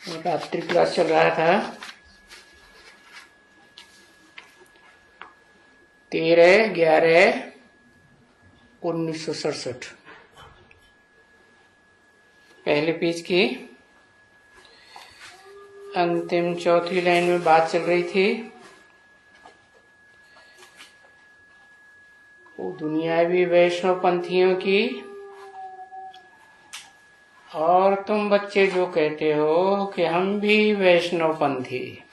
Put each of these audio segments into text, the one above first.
रात्रि क्लास चल रहा था 13/11/1967। पहले पेज की अंतिम चौथी लाइन में बात चल रही थी। वो दुनियावी वैष्णव पंथियों की, और तुम बच्चे जो कहते हो कि हम भी वैष्णव पंथी,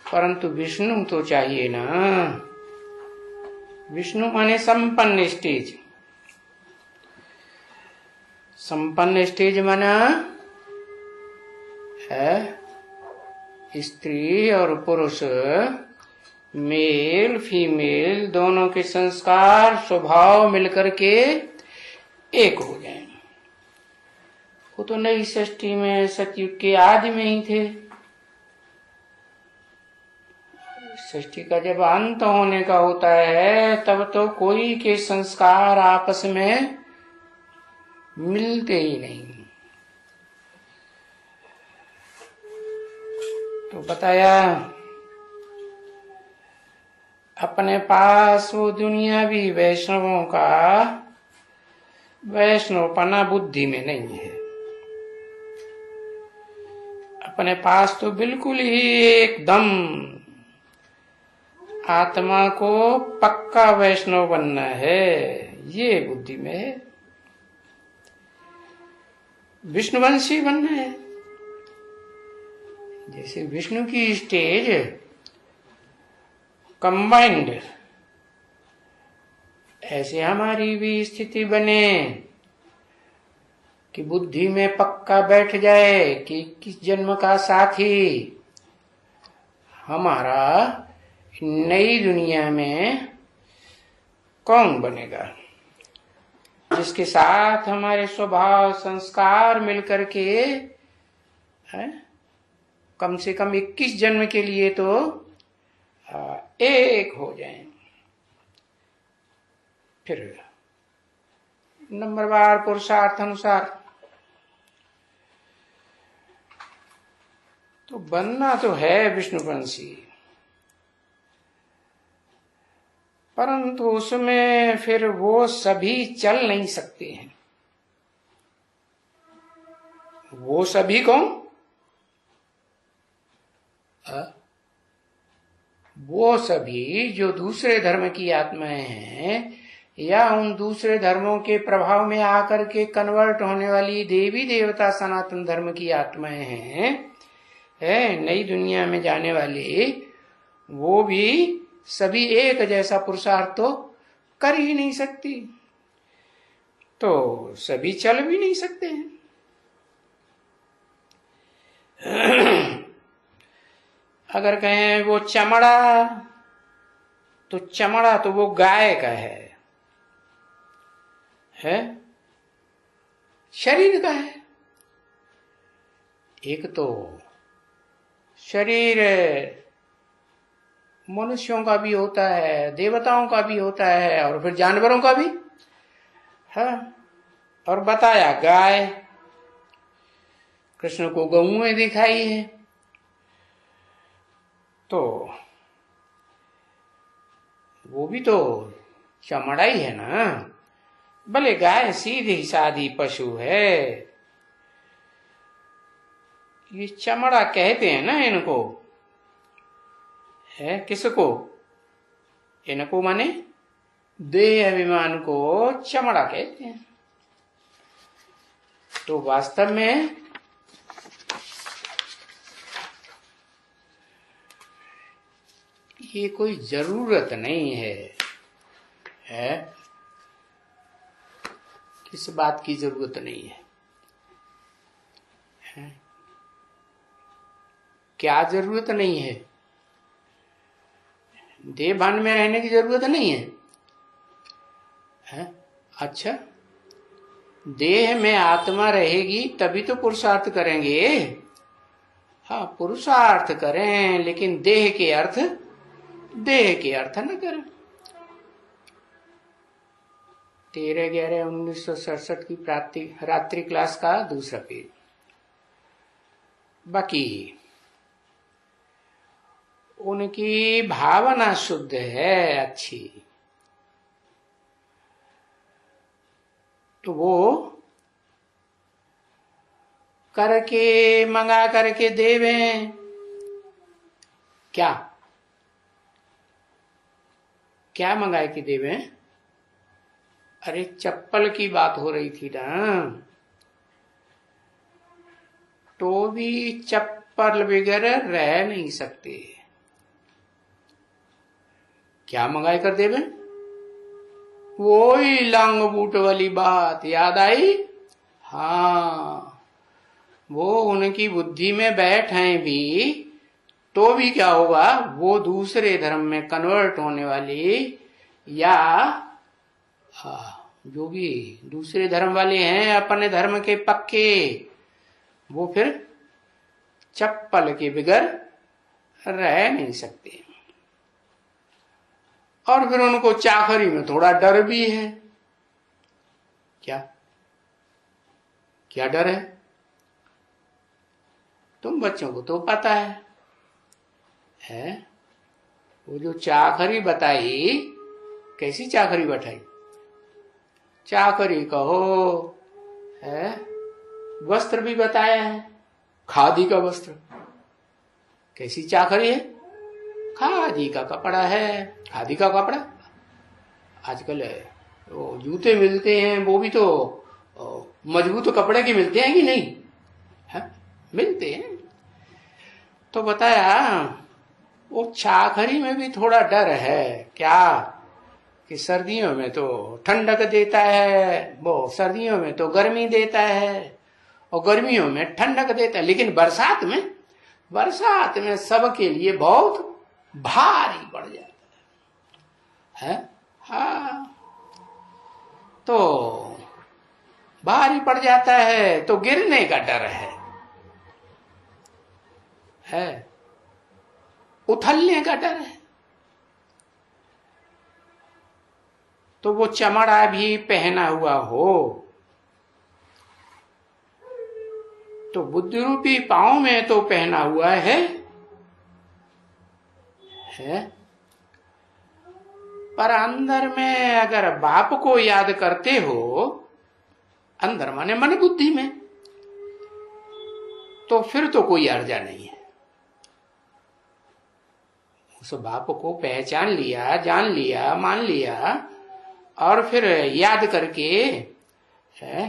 परंतु विष्णु तो चाहिए ना। विष्णु माने संपन्न स्टेज। संपन्न स्टेज माना है स्त्री और पुरुष, मेल फीमेल दोनों के संस्कार स्वभाव मिलकर के एक हो जाए। वो तो नई सृष्टि में सतयुग के आदि में ही थे। सृष्टि का जब अंत होने का होता है तब तो कोई के संस्कार आपस में मिलते ही नहीं। तो बताया अपने पास वो दुनियावी वैष्णवों का वैष्णवपना बुद्धि में नहीं है। अपने पास तो बिल्कुल ही एकदम आत्मा को पक्का वैष्णव बनना है, ये बुद्धि में है। विष्णुवंशी बनना है। जैसे विष्णु की स्टेज कंबाइंड, ऐसे हमारी भी स्थिति बने कि बुद्धि में पक्का बैठ जाए कि किस जन्म का साथी हमारा नई दुनिया में कौन बनेगा, जिसके साथ हमारे स्वभाव संस्कार मिलकर के है कम से कम 21 जन्म के लिए तो एक हो जाएं। फिर नंबरवार पुरुषार्थ अनुसार तो बनना तो है विष्णुवंशी, परंतु उसमें फिर वो सभी चल नहीं सकते हैं। वो सभी कौन? वो सभी जो दूसरे धर्म की आत्माएं हैं या उन दूसरे धर्मों के प्रभाव में आकर के कन्वर्ट होने वाली देवी देवता सनातन धर्म की आत्माएं हैं, नई दुनिया में जाने वाली, वो भी सभी एक जैसा पुरुषार्थ तो कर ही नहीं सकती, तो सभी चल भी नहीं सकते हैं। अगर कहें वो चमड़ा, तो चमड़ा तो वो गाय का है शरीर का है। एक तो शरीर मनुष्यों का भी होता है, देवताओं का भी होता है, और फिर जानवरों का भी है। और बताया गाय, कृष्ण को गऊएं दिखाई है, तो वो भी तो चमड़ा ही है ना। भले गाय सीधी सादी पशु है, ये चमड़ा कहते हैं ना इनको, है किसको? इनको माने देह अभिमान को चमड़ा कहते हैं। तो वास्तव में ये कोई जरूरत नहीं है किस बात की जरूरत नहीं है? क्या जरूरत नहीं है? देह भान में रहने की जरूरत नहीं है? अच्छा, देह में आत्मा रहेगी तभी तो पुरुषार्थ करेंगे। हाँ, पुरुषार्थ करें, लेकिन देह के अर्थ न करें। 13/11/1967 की रात्रि क्लास का दूसरा पेज। बाकी उनकी भावना शुद्ध है, अच्छी, तो वो करके मंगा करके देवें। क्या क्या मंगाए कि देवें? अरे चप्पल की बात हो रही थी ना, तो भी चप्पल वगैरह रह नहीं सकते। क्या मंगाए कर देवें? वो ही लंग बूट वाली बात याद आई। हाँ, वो उनकी बुद्धि में बैठ हैं भी, तो भी क्या होगा, वो दूसरे धर्म में कन्वर्ट होने वाली या जो भी दूसरे धर्म वाले हैं अपने धर्म के पक्के, वो फिर चप्पल के बगैर रह नहीं सकते। और फिर उनको चाकरी में थोड़ा डर भी है। क्या क्या डर है? तुम बच्चों को तो पता है? वो जो चाकरी बताई, कैसी चाकरी बताई? चाकरी कहो है, वस्त्र भी बताया है, खादी का वस्त्र। कैसी चाकरी है? खादी का कपड़ा है। खादी का कपड़ा आजकल वो जूते मिलते हैं, वो भी तो मजबूत कपड़े के मिलते हैं कि नहीं है? मिलते हैं। तो बताया वो चाकरी में भी थोड़ा डर है। क्या कि सर्दियों में तो ठंडक देता है, वो सर्दियों में तो गर्मी देता है, और गर्मियों में ठंडक देता है, लेकिन बरसात में सबके लिए बहुत भारी पड़ जाता है। हाँ, तो भारी पड़ जाता है तो गिरने का डर है, उथलने का डर है। तो वो चमड़ा भी पहना हुआ हो तो बुद्धि रूपी पांव में तो पहना हुआ है, पर अंदर में अगर बाप को याद करते हो, अंदर माने मन बुद्धि में, तो फिर तो कोई अर्जा नहीं है। उस बाप को पहचान लिया, जान लिया, मान लिया, और फिर याद करके है,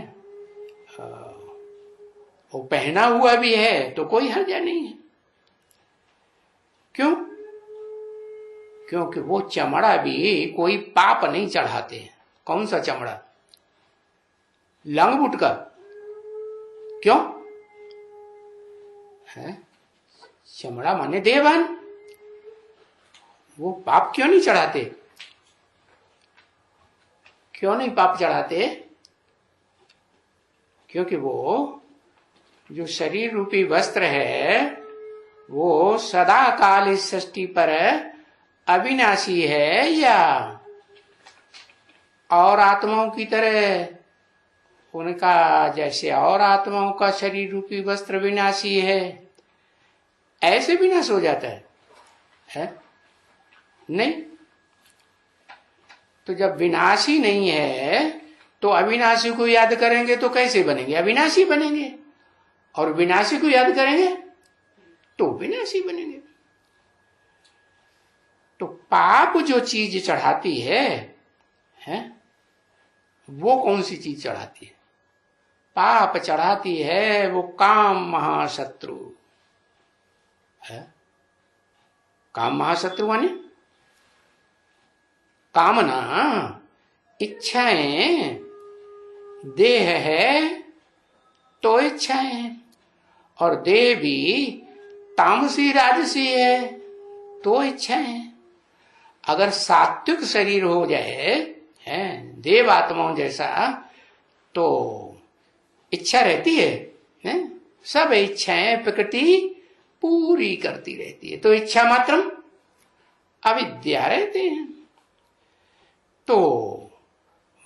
वो पहना हुआ भी है तो कोई हर्जा नहीं है। क्यों? क्योंकि वो चमड़ा भी कोई पाप नहीं चढ़ाते। कौन सा चमड़ा? लंगबुट का। क्यों है? चमड़ा माने देवन, वो पाप क्यों नहीं चढ़ाते? क्यों नहीं पाप चढ़ाते? क्योंकि वो जो शरीर रूपी वस्त्र है वो सदा काल इस सृष्टि पर अविनाशी है, या और आत्माओं की तरह उनका जैसे और आत्माओं का शरीर रूपी वस्त्र विनाशी है, ऐसे विनाश हो जाता है? नहीं। तो जब विनाशी नहीं है तो अविनाशी को याद करेंगे तो कैसे बनेंगे? अविनाशी बनेंगे। और विनाशी को याद करेंगे तो विनाशी बनेंगे। तो पाप जो चीज चढ़ाती है वो कौन सी चीज चढ़ाती है? पाप चढ़ाती है वो काम महाशत्रु है। काम महाशत्रु माने कामना, इच्छाएं, देह है तो इच्छाएं हैं, और देह भी तामसी राजसी है तो इच्छाएं हैं। अगर सात्विक शरीर हो जाए देव आत्माओं जैसा, तो इच्छा रहती है, सब इच्छाएं प्रकृति पूरी करती रहती है, तो इच्छा मात्रम अविद्या रहते हैं। तो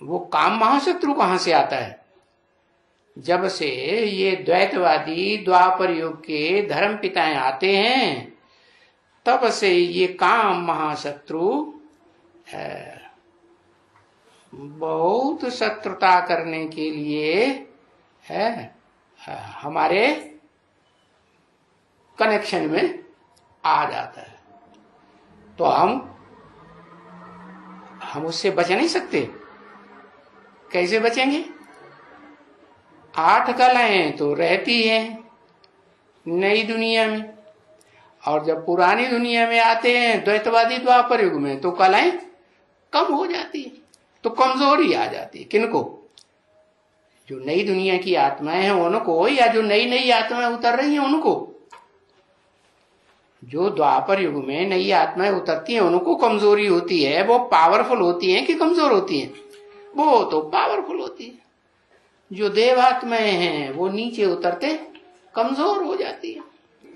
वो काम महाशत्रु कहां से आता है? जब से ये द्वैतवादी द्वापर युग के धर्म पिताएं आते हैं, तब से ये काम महाशत्रु बहुत शत्रुता करने के लिए है हमारे कनेक्शन में आ जाता है। तो हम उससे बच नहीं सकते। कैसे बचेंगे? 8 कलाएं तो रहती हैं नई दुनिया में, और जब पुरानी दुनिया में आते हैं द्वैतवादी द्वापर युग में, तो कलाएं कम हो जाती है, तो कमजोरी आ जाती है। किनको? जो नई दुनिया की आत्माएं हैं उनको, या जो नई नई आत्माएं उतर रही हैं उनको? जो द्वापर युग में नई आत्माएं उतरती हैं उनको कमजोरी होती है। वो पावरफुल होती हैं कि कमजोर होती हैं? वो तो पावरफुल होती है। जो देवात्माएं हैं वो नीचे उतरते कमजोर हो जाती है,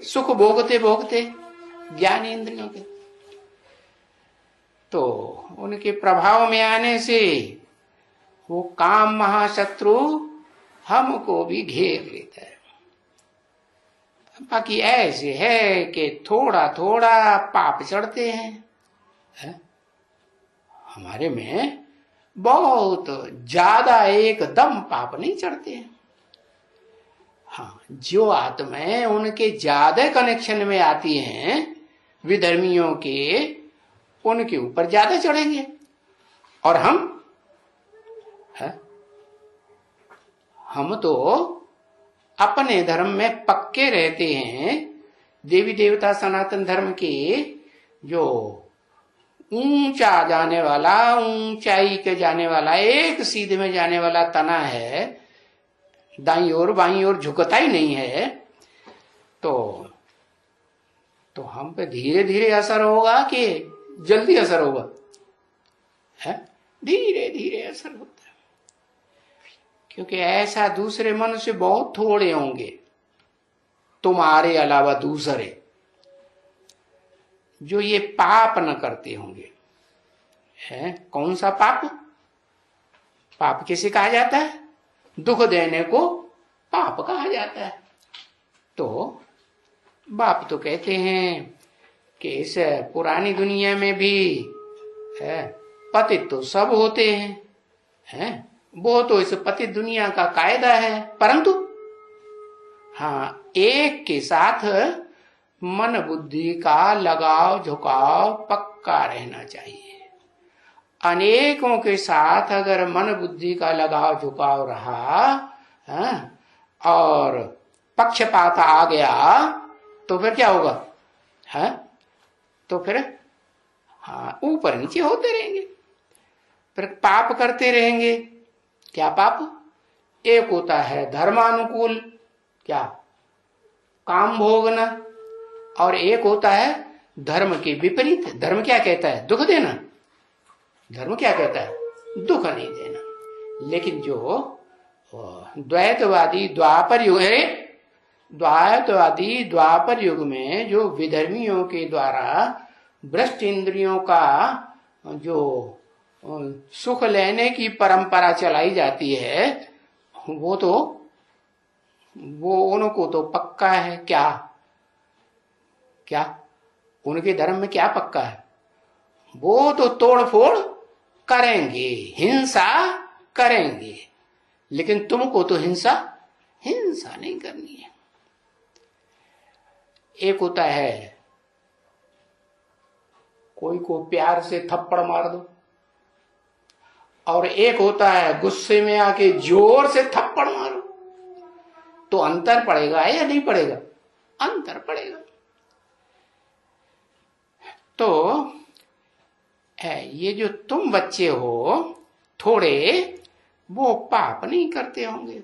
सुख भोगते भोगते ज्ञान इंद्रियों के। तो उनके प्रभाव में आने से वो काम महाशत्रु हमको भी घेर लेता है। बाकी ऐसे है कि थोड़ा थोड़ा पाप चढ़ते हैं, हमारे में बहुत ज्यादा एकदम पाप नहीं चढ़ते हैं। हाँ, जो आत्माएं उनके ज्यादा कनेक्शन में आती हैं विधर्मियों के, उनके ऊपर ज्यादा चढ़ेंगे। और हम तो अपने धर्म में पक्के रहते हैं। देवी देवता सनातन धर्म के जो ऊंचा जाने वाला, ऊंचाई के जाने वाला, एक सीधे में जाने वाला तना है, दाईं ओर बाईं ओर झुकता ही नहीं है, तो हम पे धीरे धीरे असर होगा कि जल्दी असर होगा? धीरे धीरे असर होता है, क्योंकि ऐसा दूसरे मनुष्य बहुत थोड़े होंगे तुम्हारे अलावा दूसरे जो ये पाप न करते होंगे। कौन सा पाप? पाप किसे कहा जाता है? दुख देने को पाप कहा जाता है। तो बाप तो कहते हैं कि इस पुरानी दुनिया में भी पतित तो सब होते हैं, वो तो इस पतित दुनिया का कायदा है, परंतु हाँ, एक के साथ मन बुद्धि का लगाव झुकाव पक्का रहना चाहिए। अनेकों के साथ अगर मन बुद्धि का लगाव झुकाव रहा और पक्षपात आ गया तो फिर क्या होगा? तो फिर हाँ, ऊपर नीचे होते रहेंगे, फिर पाप करते रहेंगे। क्या पाप? एक होता है धर्मानुकूल, क्या? काम भोगना, और एक होता है धर्म के विपरीत। धर्म क्या कहता है? दुख देना। धर्म क्या कहता है? दुख नहीं देना। लेकिन जो द्वैतवादी द्वापर युग है, द्वैतवादी द्वापर युग में जो विधर्मियों के द्वारा भ्रष्ट इंद्रियों का जो सुख लेने की परंपरा चलाई जाती है, वो उनको तो पक्का है। क्या उनके धर्म में क्या पक्का है? वो तो तोड़ फोड़ करेंगे, हिंसा करेंगे, लेकिन तुमको तो हिंसा नहीं करनी है। एक होता है कोई को प्यार से थप्पड़ मार दो, और एक होता है गुस्से में आके जोर से थप्पड़ मारो। तो अंतर पड़ेगा या नहीं पड़ेगा? अंतर पड़ेगा। तो ये जो तुम बच्चे हो थोड़े, वो पाप नहीं करते होंगे।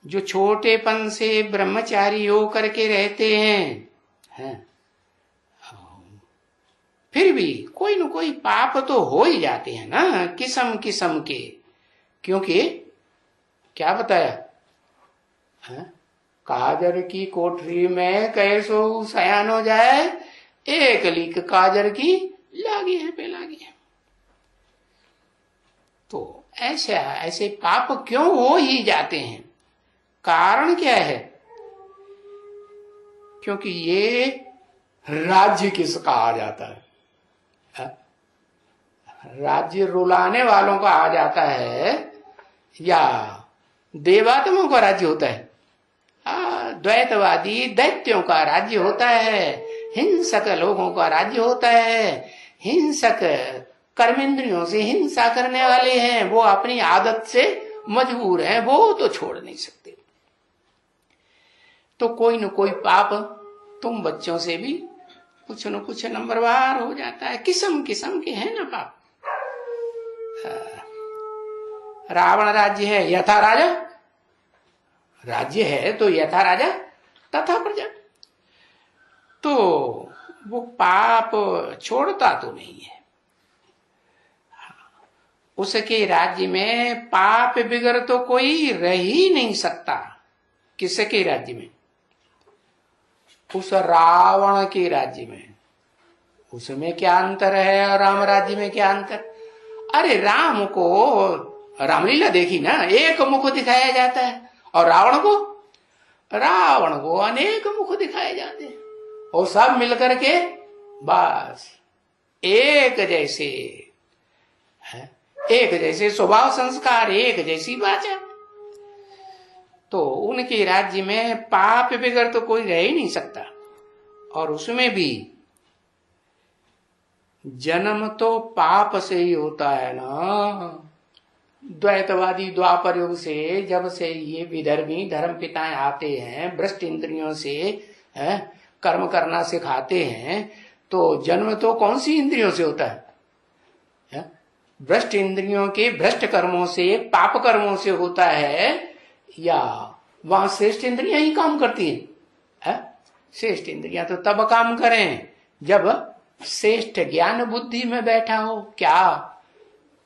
जो छोटेपन से ब्रह्मचारी हो करके रहते हैं, फिर भी कोई न कोई पाप तो हो ही जाते हैं ना, किस्म किस्म के। क्योंकि क्या बताया? काजर की कोठरी में कैसो सयान हो जाए, एक लीक काजर की लागी है पे लागी है। तो ऐसा ऐसे पाप क्यों हो ही जाते हैं? कारण क्या है? क्योंकि ये राज्य किस कहा जाता है? राज्य रुलाने वालों का आ जाता है या देवात्माओं का राज्य होता है? द्वैतवादी दैत्यों का राज्य होता है, हिंसक लोगों का राज्य होता है। हिंसक कर्मेंद्रियों से हिंसा करने वाले हैं, वो अपनी आदत से मजबूर हैं, वो तो छोड़ नहीं सकते। तो कोई न कोई पाप तुम बच्चों से भी कुछ न कुछ नंबरवार हो जाता है। किस्म किस्म के हैं ना पाप। रावण राज्य है, यथा राजा, राज्य है तो यथा राजा तथा प्रजा। तो वो पाप छोड़ता तो नहीं है। उसके राज्य में पाप बिगड़ तो कोई रह ही नहीं सकता। किसके राज्य में? उस रावण के राज्य में। उसमें क्या अंतर है और राम राज्य में क्या अंतर? अरे राम को रामलीला देखी ना, एक मुख दिखाया जाता है, और रावण को अनेक मुख दिखाए जाते हैं, और सब मिलकर के बस एक जैसे स्वभाव संस्कार, एक जैसी वाचा। तो उनके राज्य में पाप बिगड़ तो कोई रह ही नहीं सकता। और उसमें भी जन्म तो पाप से ही होता है ना। द्वैतवादी द्वापर युग से जब से ये विधर्मी धर्म पिताएं आते हैं, भ्रष्ट इंद्रियों से कर्म करना सिखाते हैं, तो जन्म तो कौन सी इंद्रियों से होता है? भ्रष्ट इंद्रियों के भ्रष्ट कर्मों से, पाप कर्मों से होता है, या वहां श्रेष्ठ इंद्रियां ही काम करती हैं? श्रेष्ठ इंद्रियां तो तब काम करें जब श्रेष्ठ ज्ञान बुद्धि में बैठा हो। क्या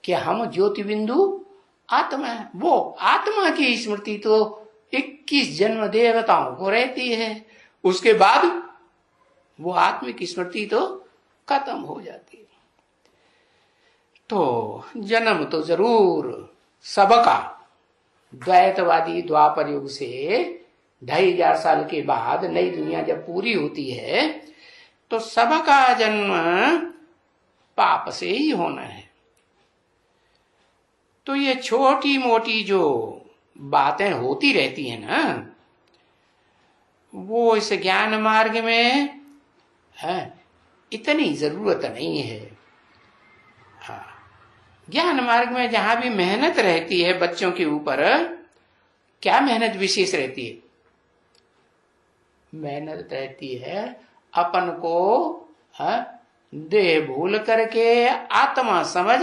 कि हम ज्योति बिंदु आत्मा है। वो आत्मा की स्मृति तो 21 जन्म देवताओं को रहती है, उसके बाद वो आत्मिक स्मृति तो खत्म हो जाती है। तो जन्म तो जरूर सबका, द्वैतवादी द्वापर युग से 2500 साल के बाद नई दुनिया जब पूरी होती है, तो सबका जन्म पाप से ही होना है। तो ये छोटी मोटी जो बातें होती रहती है ना, वो इस ज्ञान मार्ग में इतनी जरूरत नहीं है। ज्ञान मार्ग में जहां भी मेहनत रहती है बच्चों के ऊपर, क्या मेहनत विशेष रहती है? मेहनत रहती है अपन को देह भूल करके आत्मा समझ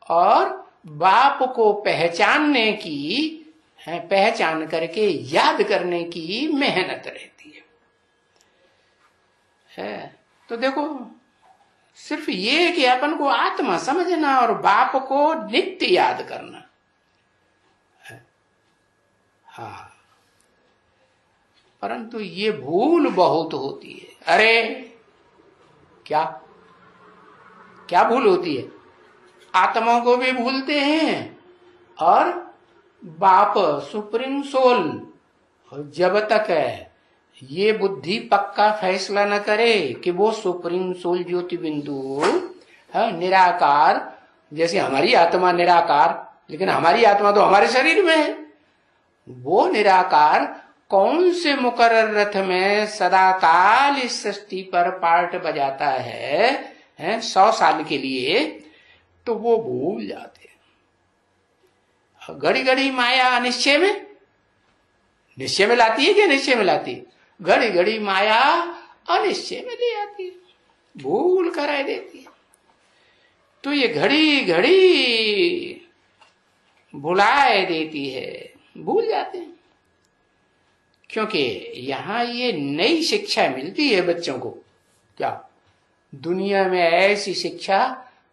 और बाप को पहचानने की, पहचान करके याद करने की मेहनत रहती है। तो देखो, सिर्फ ये कि अपन को आत्मा समझना और बाप को नित्य याद करना। हाँ, परंतु ये भूल बहुत होती है। अरे क्या क्या भूल होती है? आत्मा को भी भूलते हैं और बाप सुप्रीम सोल जब तक ये बुद्धि पक्का फैसला न करे कि वो सुप्रीम सोल ज्योति बिंदु निराकार, जैसे हमारी आत्मा निराकार, लेकिन हमारी आत्मा तो हमारे शरीर में है, वो निराकार कौन से मुकर्रर रथ में सदा काल इस सृष्टि पर पार्ट बजाता है 100 साल के लिए, तो वो भूल जाते हैं। घड़ी घड़ी माया निश्चय में लाती है, क्या निश्चय में लाती है? घड़ी घड़ी माया अनिश्चय में ले आती है, भूल कराए देती है। तो ये घड़ी घड़ी भुलाए देती है, भूल जाते हैं। क्योंकि यहां ये नई शिक्षा मिलती है बच्चों को। क्या दुनिया में ऐसी शिक्षा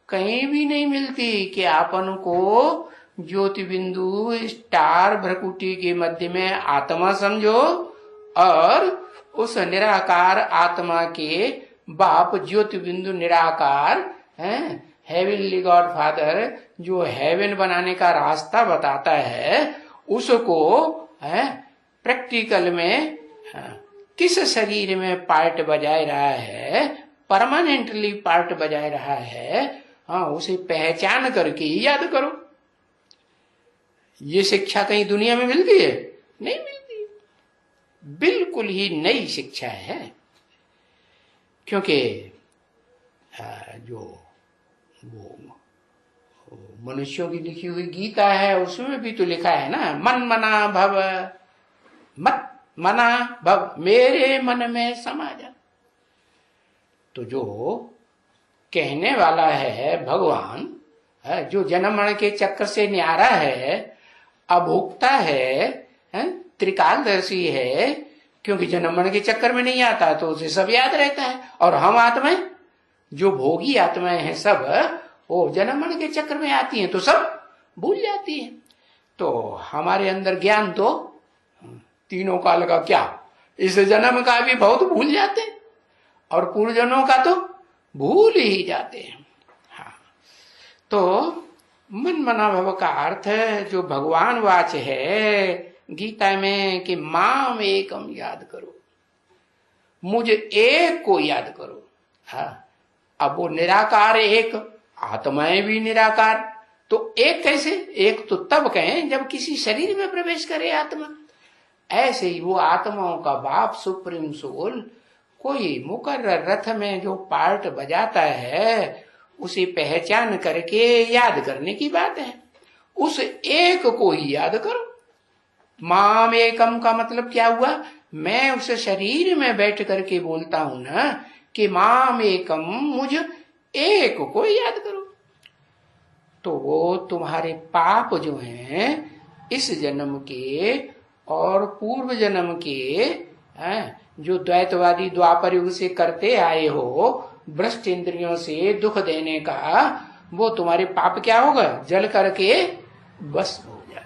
कहीं भी नहीं मिलती कि आपन को ज्योति बिंदु स्टार भ्रकुटी के मध्य में आत्मा समझो और उस निराकार आत्मा के बाप ज्योति बिंदु निराकार हेवनली गॉड फादर जो हेवन बनाने का रास्ता बताता है उसको प्रैक्टिकल में किस शरीर में पार्ट बजाय रहा है, परमानेंटली पार्ट बजाय रहा है, उसे पहचान करके ही याद करो। ये शिक्षा कहीं दुनिया में मिलती है? नहीं मिलती। बिल्कुल ही नई शिक्षा है। क्योंकि जो वो मनुष्यों की लिखी हुई गीता है उसमें भी तो लिखा है ना, मन मना भव, मत मना भव, मेरे मन में समा जा। तो जो कहने वाला है भगवान, जो जन्म मरण के चक्कर से न्यारा है, अभोक्ता है, त्रिकालदर्शी है, क्योंकि जन्म मरण के चक्कर में नहीं आता तो उसे सब याद रहता है। और हम आत्माएं, जो भोगी आत्माएं हैं, सब वो जन्म मरण के चक्कर में आती हैं तो सब भूल जाती हैं। तो हमारे अंदर ज्ञान तो तीनों काल का क्या, इस जन्म का भी बहुत भूल जाते हैं और पूर्व जन्मों का तो भूल ही जाते हैं। हाँ, तो मन मना भव का अर्थ है जो भगवान वाच है गीता में कि माम एकम याद करो, मुझे एक को याद करो। हाँ, अब वो निराकार एक, आत्माएं भी निराकार, तो एक कैसे? एक तो तब कहें जब किसी शरीर में प्रवेश करे आत्मा। ऐसे ही वो आत्माओं का बाप सुप्रीम सोल कोई मुकर्रर रथ में जो पार्ट बजाता है उसे पहचान करके याद करने की बात है। उस एक को ही याद करो। माम एकम का मतलब क्या हुआ? मैं उस शरीर में बैठ करके बोलता हूं ना कि माम एकम, मुझ एक को याद करो। तो वो तुम्हारे पाप जो हैं इस जन्म के और पूर्व जन्म के, जो द्वैतवादी द्वापर युग से करते आए हो भ्रष्ट इंद्रियों से दुख देने का, वो तुम्हारे पाप क्या होगा? जल करके बस हो जाएंगे।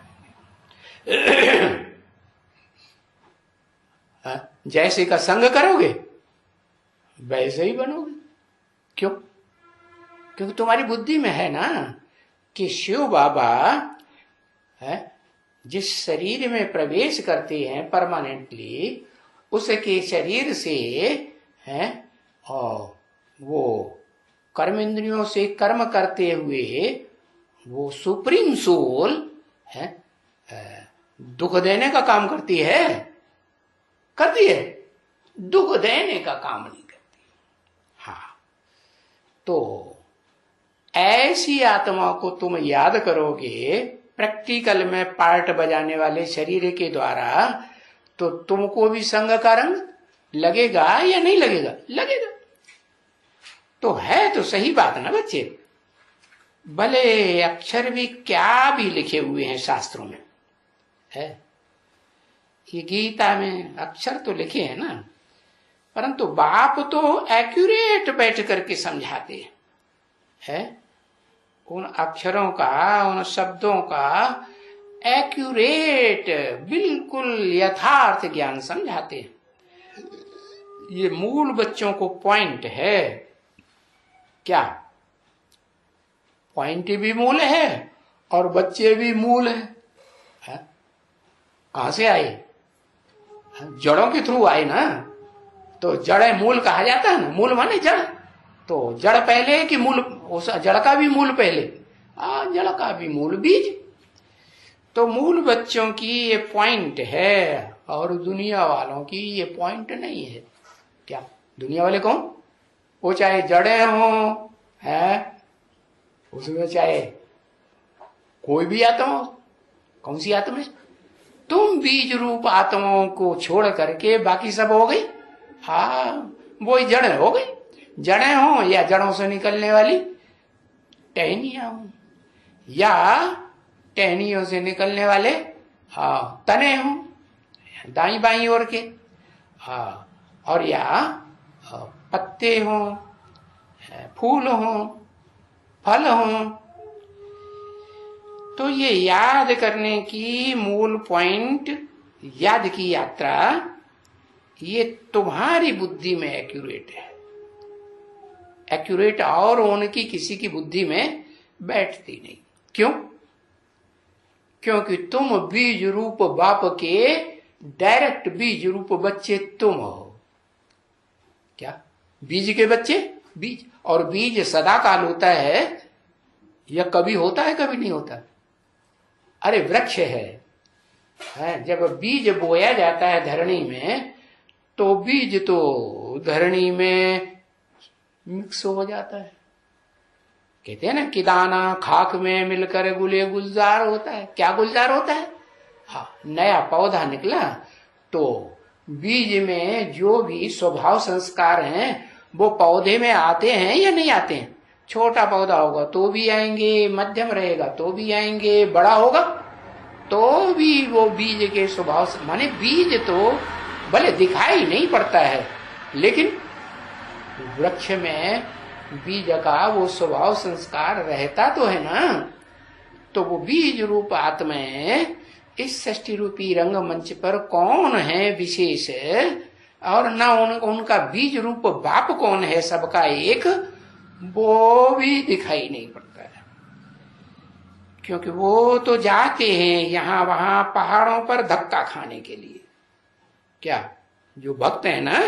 जैसे का संग करोगे वैसे ही बनोगे। क्यों? क्योंकि तुम्हारी बुद्धि में है ना कि शिव बाबा जिस शरीर में प्रवेश करते हैं परमानेंटली, उसके शरीर से और वो कर्म इंद्रियों से कर्म करते हुए वो सुप्रीम सोल दुख देने का काम करती है दुख देने का काम नहीं करती। हाँ, तो ऐसी आत्मा को तुम याद करोगे प्रैक्टिकल में पार्ट बजाने वाले शरीर के द्वारा, तो तुमको भी संग का रंग लगेगा या नहीं लगेगा? लगेगा। तो है तो सही बात ना बच्चे। भले अक्षर भी क्या भी लिखे हुए हैं शास्त्रों में, है ये गीता में अक्षर तो लिखे हैं ना, परंतु बाप तो एक्यूरेट बैठ करके समझाते हैं। उन अक्षरों का, उन शब्दों का एक्यूरेट, बिल्कुल यथार्थ ज्ञान समझाते हैं। ये मूल बच्चों को पॉइंट है। क्या? पॉइंट भी मूल है और बच्चे भी मूल है। कहां से आए? जड़ों के थ्रू आए ना। तो जड़ मूल कहा जाता है ना, मूल माने जड़। तो जड़ पहले कि मूल? उस जड़ का भी मूल पहले? जड़ का भी मूल बीज। तो मूल बच्चों की ये पॉइंट है और दुनिया वालों की ये पॉइंट नहीं है। क्या? दुनिया वाले कौन? वो चाहे जड़े हों, उसमें चाहे कोई भी आत्मा हो। कौन सी आत्मा है? तुम बीज रूप आत्माओं को छोड़ करके बाकी सब हो गई। वो जड़ हो गई। जड़ें हो या जड़ों से निकलने वाली टहनियां हो, या टहनियों से निकलने वाले तने हो दाई बाई ओर के, और या पत्ते हो, फूल हो, फल हो। तो ये याद करने की मूल पॉइंट, याद की यात्रा, ये तुम्हारी बुद्धि में एक्यूरेट है। एक्यूरेट और होने की किसी की बुद्धि में बैठती नहीं। क्यों? क्योंकि तुम बीज रूप बाप के डायरेक्ट बीज रूप बच्चे तुम हो। क्या? बीज के बच्चे? बीज, और बीज सदा काल होता है या कभी होता है कभी नहीं होता? अरे वृक्ष है, जब बीज बोया जाता है धरणी में तो बीज तो धरणी में मिक्स हो जाता है। कहते हैं ना कि दाना खाक में मिलकर गुले गुलजार होता है। क्या गुलजार होता है? हाँ, नया पौधा निकला तो बीज में जो भी स्वभाव संस्कार हैं वो पौधे में आते हैं या नहीं आते हैं? छोटा पौधा होगा तो भी आएंगे, मध्यम रहेगा तो भी आएंगे, बड़ा होगा तो भी वो बीज के स्वभाव से, माने बीज तो भले दिखाई नहीं पड़ता है लेकिन वृक्ष में बीज का वो स्वभाव संस्कार रहता तो है ना। तो वो बीज रूप आत्माएं इस सृष्टि रूपी रंगमंच पर कौन है विशेष, और न उनका बीज रूप बाप कौन है सबका एक, वो भी दिखाई नहीं पड़ता है। क्योंकि वो तो जाते हैं यहां वहां पहाड़ों पर धक्का खाने के लिए। क्या? जो भक्त है ना,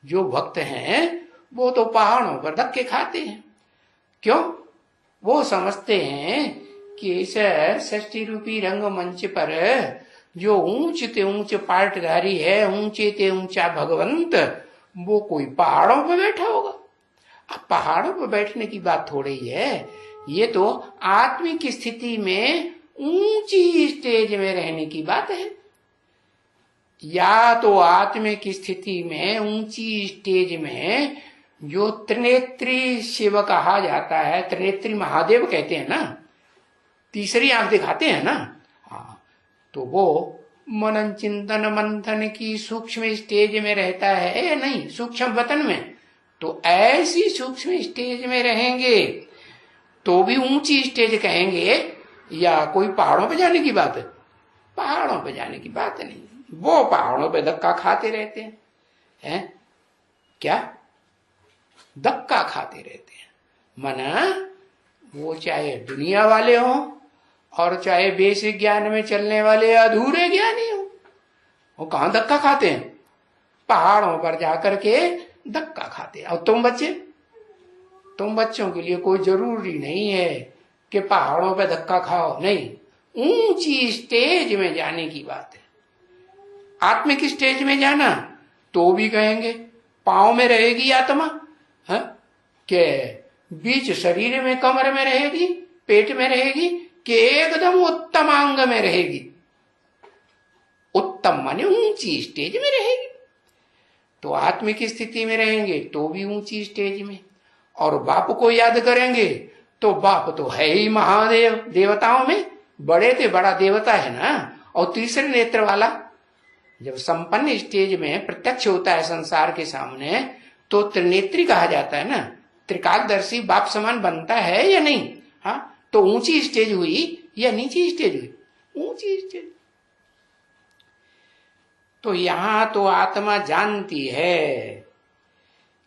जो भक्त हैं वो तो पहाड़ों पर धक्के खाते हैं। क्यों? वो समझते हैं कि इस सृष्टि रूपी रंगमंच पर जो ऊंच ते ऊंच पाटधारी है, ऊंचे ते ऊंचा भगवंत, वो कोई पहाड़ों पर बैठा होगा। अब पहाड़ों पर बैठने की बात थोड़ी है, ये तो आत्मिक स्थिति में ऊंची स्टेज में रहने की बात है। या तो आत्मिक स्थिति में ऊंची स्टेज में जो त्रिनेत्री शिव कहा जाता है, त्रिनेत्री महादेव कहते हैं ना, तीसरी आंख दिखाते हैं ना, हाँ, तो वो मनन चिंतन मंथन की सूक्ष्म स्टेज में रहता है या नहीं, सूक्ष्म वतन में। तो ऐसी सूक्ष्म स्टेज में रहेंगे तो भी ऊंची स्टेज कहेंगे या कोई पहाड़ों पे जाने की बात है? पहाड़ों पे जाने की बात नहीं, वो पहाड़ों पे धक्का खाते रहते हैं। क्या? धक्का खाते रहते हैं। मना वो चाहे दुनिया वाले हों और चाहे बेसिक ज्ञान में चलने वाले अधूरे ज्ञानी हो, वो कहां धक्का खाते हैं? पहाड़ों पर जाकर के धक्का खाते हैं। और तुम बच्चों के लिए कोई जरूरी नहीं है कि पहाड़ों पर धक्का खाओ, नहीं, ऊंची स्टेज में जाने की बात है। आत्मिक स्टेज में जाना तो भी कहेंगे पांव में रहेगी आत्मा, के बीच शरीर में, कमर में रहेगी, पेट में रहेगी, कि एकदम उत्तम अंग में रहेगी। उत्तम माने ऊंची स्टेज में रहेगी। तो आत्मिक स्थिति में रहेंगे तो भी ऊंची स्टेज में। और बाप को याद करेंगे तो बाप तो है ही महादेव, देवताओं में बड़े से बड़ा देवता है ना। और तीसरे नेत्र वाला जब संपन्न स्टेज में प्रत्यक्ष होता है संसार के सामने तो त्रिनेत्री कहा जाता है ना। त्रिकालदर्शी बाप समान बनता है या नहीं? हाँ, तो ऊंची स्टेज हुई या नीची स्टेज हुई? ऊंची स्टेज। तो यहां तो आत्मा जानती है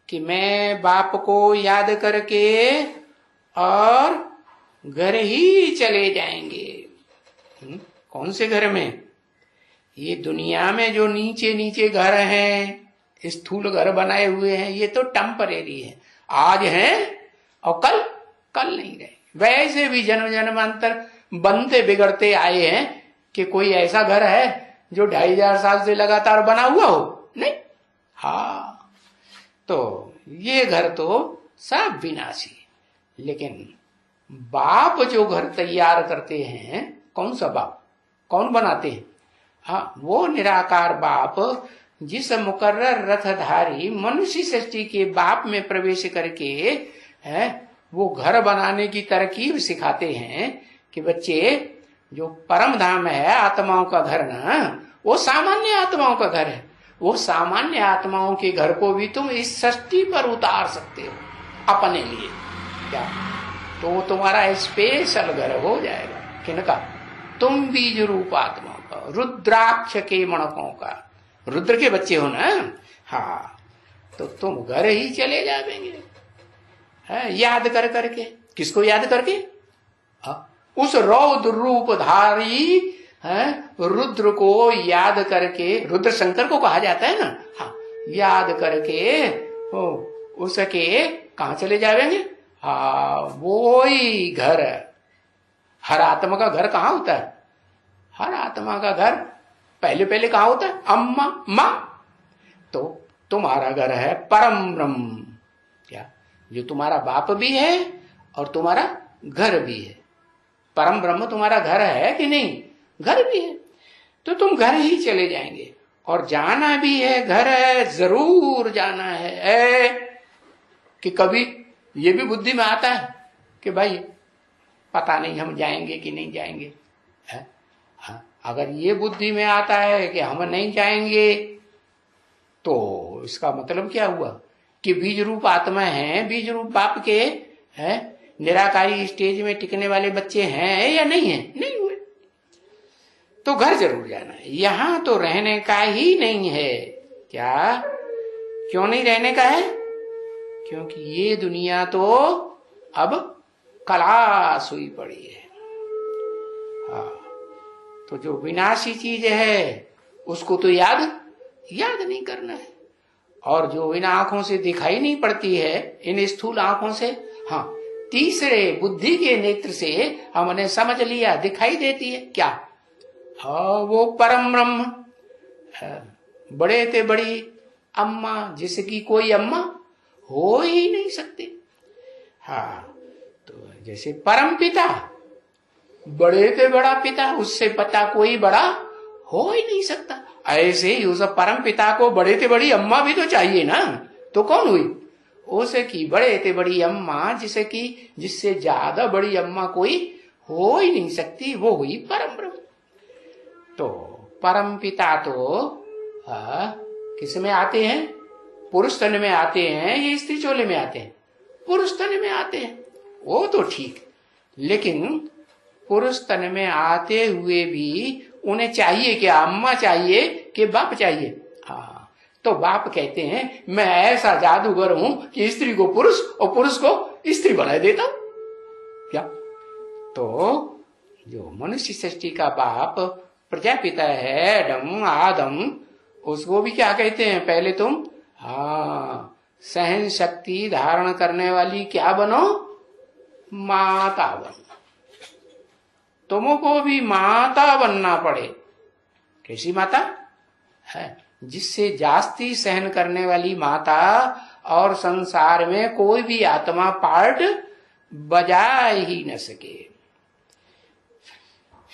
कि मैं बाप को याद करके और घर ही चले जाएंगे। कौन से घर में? ये दुनिया में जो नीचे नीचे घर हैं, स्थूल घर बनाए हुए हैं, ये तो टेम्परेरी है, आज हैं और कल नहीं रहे। वैसे भी जन्म जन्मांतर बनते बिगड़ते आए हैं कि कोई ऐसा घर है जो 2500 साल से लगातार बना हुआ हो? नहीं। हाँ, तो ये घर तो सब विनाशी। लेकिन बाप जो घर तैयार करते हैं, कौन सा बाप, कौन बनाते हैं? हाँ, वो निराकार बाप जिस मुकर्रर रथधारी मनुष्य सृष्टि के बाप में प्रवेश करके है वो घर बनाने की तरकीब सिखाते हैं कि बच्चे जो परम धाम है आत्माओं का घर ना, वो सामान्य आत्माओं का घर है। वो सामान्य आत्माओं के घर को भी तुम इस सृष्टि पर उतार सकते हो अपने लिए। क्या? तो वो तुम्हारा स्पेशल घर हो जाएगा। किनका? तुम बीज रूप आत्माओं का, रुद्राक्ष के मणकों का, रुद्र के बच्चे हो ना। हाँ, तो तुम घर ही चले जाएंगे याद कर करके। किसको याद करके? उस रौद्र रूपधारी रुद्र को याद करके, रुद्र शंकर को कहा जाता है ना, हाँ, याद करके उसके कहां चले जाएंगे? हाँ, वो ही घर। हर आत्मा का घर कहाँ होता है? हर आत्मा का घर पहले पहले कहाँ होता है? अम्मा, माँ। तो तुम्हारा घर है परम ब्रह्म, क्या जो तुम्हारा बाप भी है और तुम्हारा घर भी है। परम ब्रह्म तुम्हारा घर है कि नहीं? घर भी है। तो तुम घर ही चले जाएंगे, और जाना भी है, घर है, जरूर जाना है। कि कभी ये भी बुद्धि में आता है कि भाई पता नहीं हम जाएंगे कि नहीं जाएंगे। हाँ, अगर ये बुद्धि में आता है कि हम नहीं जाएंगे, तो इसका मतलब क्या हुआ कि बीज रूप आत्मा है, बीज रूप बाप के है निराकारी स्टेज में टिकने वाले बच्चे हैं या नहीं है? नहीं हुए। तो घर जरूर जाना है। यहां तो रहने का ही नहीं है। क्या? क्यों नहीं रहने का है? क्योंकि ये दुनिया तो अब कलास हुई पड़ी है। हाँ, तो जो विनाशी चीज है उसको तो याद नहीं करना है। और जो इन आंखों से दिखाई नहीं पड़ती है, इन स्थूल आंखों से, हाँ, तीसरे बुद्धि के नेत्र से हमने समझ लिया, दिखाई देती है। क्या? हाँ, वो परम ब्रह्म, बड़े ते बड़ी अम्मा, जिसकी कोई अम्मा हो ही नहीं सकती। हाँ, तो जैसे परम पिता, बड़े ते बड़ा पिता, उससे पता कोई बड़ा हो ही नहीं सकता। ऐसे ही उस परम पिता को बड़े ते बड़ी अम्मा भी तो चाहिए ना। तो कौन हुई? उसकी बड़े ते बड़ी अम्मा, जिससे ज्यादा बड़ी अम्मा कोई हो ही नहीं सकती, वो हुई परम ब्रह्म। तो परम पिता तो किस में आते हैं? पुरुष तन में आते हैं या स्त्री चोले में आते हैं? पुरुष तन में आते हैं। वो तो ठीक, लेकिन पुरुष तन में आते हुए भी उन्हें चाहिए क्या? अम्मा चाहिए कि बाप चाहिए? हाँ, तो बाप कहते हैं मैं ऐसा जादूगर हूं कि स्त्री को पुरुष और पुरुष को स्त्री बना देता हूं। क्या? तो जो मनुष्य सृष्टि का बाप प्रजापिता है, आदम, उसको भी क्या कहते हैं? पहले तुम सहन शक्ति धारण करने वाली क्या बनो? माता बनो। तुमको भी माता बनना पड़े। कैसी माता है? जिससे जास्ती सहन करने वाली माता, और संसार में कोई भी आत्मा पार्ट बजा ही न सके।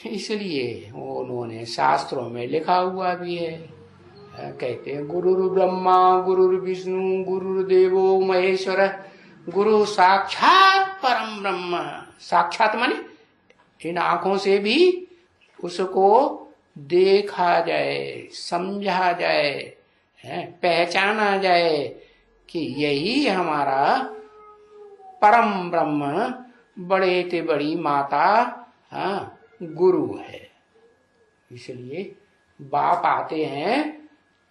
इसलिए उन्होंने शास्त्रों में लिखा हुआ भी है, कहते हैं गुरुर् ब्रह्मा गुरुर् विष्णु गुरुर्देवो महेश्वर गुरु साक्षात परम ब्रह्म। साक्षात माने इन आंखों से भी उसको देखा जाए, समझा जाए, पहचाना जाए कि यही हमारा परम ब्रह्म, बड़े ते बड़ी माता, गुरु है। इसलिए बाप आते हैं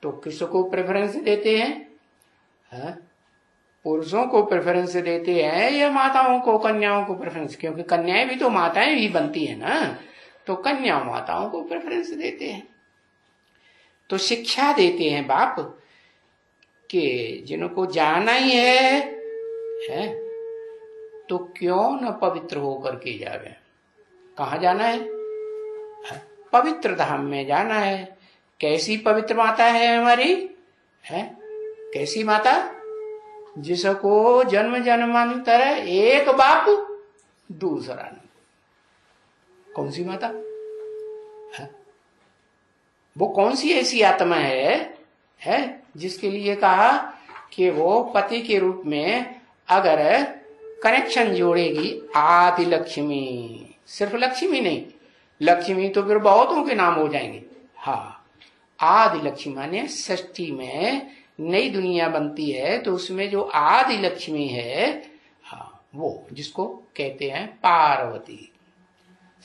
तो किसको प्रेफरेंस देते हैं? पुरुषों को प्रेफरेंस देते हैं या माताओं को, कन्याओं को प्रेफरेंस? क्योंकि कन्याएं भी तो माताएं ही बनती है ना, तो कन्या माताओं को प्रेफरेंस देते हैं। तो शिक्षा देते हैं बाप कि जिनको जाना ही है तो क्यों न पवित्र होकर के जावे। कहाँ जाना है? पवित्र धाम में जाना है। कैसी पवित्र माता है हमारी? कैसी माता? जिसको जन्म जन्मांतर एक बाप दूसरा नहीं। कौन सी माता है? वो कौन सी ऐसी आत्मा है जिसके लिए कहा कि वो पति के रूप में अगर कनेक्शन जोड़ेगी आदि लक्ष्मी, सिर्फ लक्ष्मी नहीं, लक्ष्मी तो फिर बहुतों के नाम हो जाएंगे। हाँ, आदि लक्ष्मी माने सृष्टि में नई दुनिया बनती है तो उसमें जो आदि लक्ष्मी है, हाँ, वो जिसको कहते हैं पार्वती,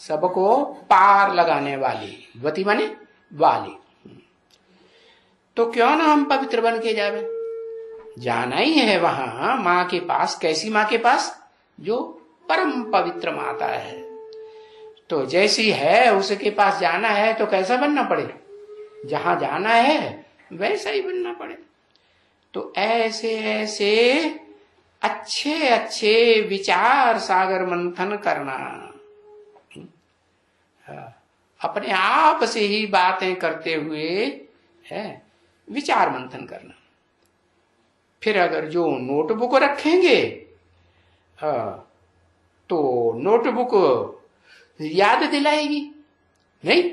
सबको पार लगाने वाली, वती माने वाली। तो क्यों ना हम पवित्र बन के जावे? जाना ही है वहां माँ के पास। कैसी माँ के पास? जो परम पवित्र माता है। तो जैसी है उसके पास जाना है तो कैसा बनना पड़े, जहां जाना है वैसा ही बनना पड़े। तो ऐसे ऐसे अच्छे अच्छे विचार सागर मंथन करना, अपने आप से ही बातें करते हुए है विचार मंथन करना। फिर अगर जो नोटबुक रखेंगे तो नोटबुक याद दिलाएगी, नहीं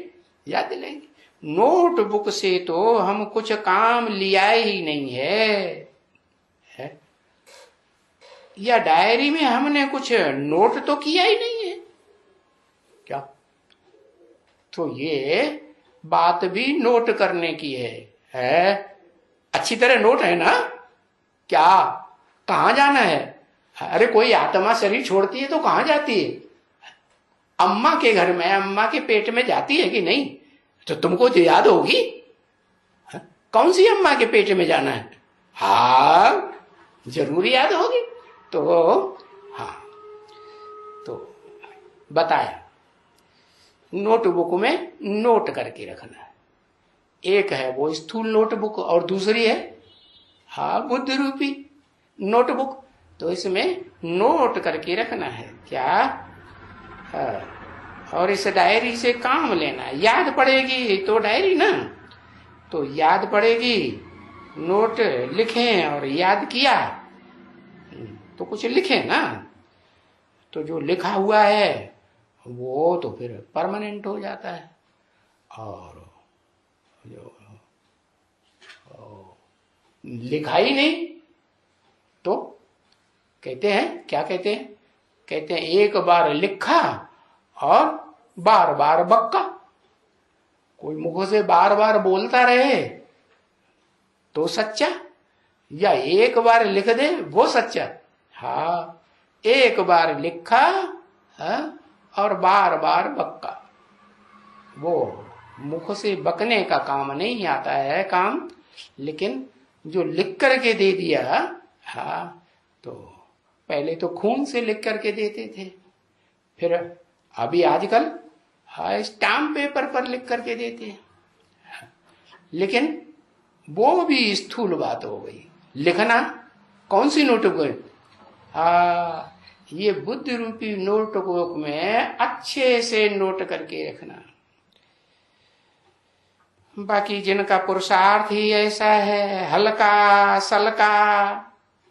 याद दिलाएगी। नोटबुक से तो हम कुछ काम लिया ही नहीं है, या डायरी में हमने कुछ नोट तो किया ही नहीं है क्या। तो ये बात भी नोट करने की है अच्छी तरह नोट है ना। क्या कहां जाना है, अरे कोई आत्मा शरीर छोड़ती है तो कहां जाती है, अम्मा के घर में अम्मा के पेट में जाती है कि नहीं, तो तुमको तो याद होगी कौन सी अम्मा के पेट में जाना है, हाँ जरूर याद होगी। तो हाँ तो बताया नोटबुक में नोट करके रखना है। एक है वो स्थूल नोटबुक और दूसरी है हाँ बुद्ध रूपी नोटबुक। तो इसमें नोट करके रखना है क्या, और इस डायरी से काम लेना है। याद पड़ेगी तो डायरी ना, तो याद पड़ेगी, नोट लिखें और याद किया तो कुछ लिखें ना, तो जो लिखा हुआ है वो तो फिर परमानेंट हो जाता है। और जो लिखा ही नहीं तो कहते हैं क्या कहते हैं, कहते हैं एक बार लिखा और बार बार बक्का। कोई मुख से बार बार बोलता रहे तो सच्चा, या एक बार लिख दे वो सच्चा। हाँ एक बार लिखा और बार बार बक्का, वो मुख से बकने का काम नहीं आता है काम, लेकिन जो लिख करके दे दिया हाँ, तो पहले तो खून से लिख करके देते थे, फिर अभी आजकल हाँ स्टाम्प पेपर पर लिख करके देते हैं, लेकिन वो भी स्थूल बात हो गई। लिखना कौन सी नोटबुक, हाँ ये बुद्ध रूपी नोटबुक में अच्छे से नोट करके रखना। बाकी जिनका पुरुषार्थ ही ऐसा है हल्का सलका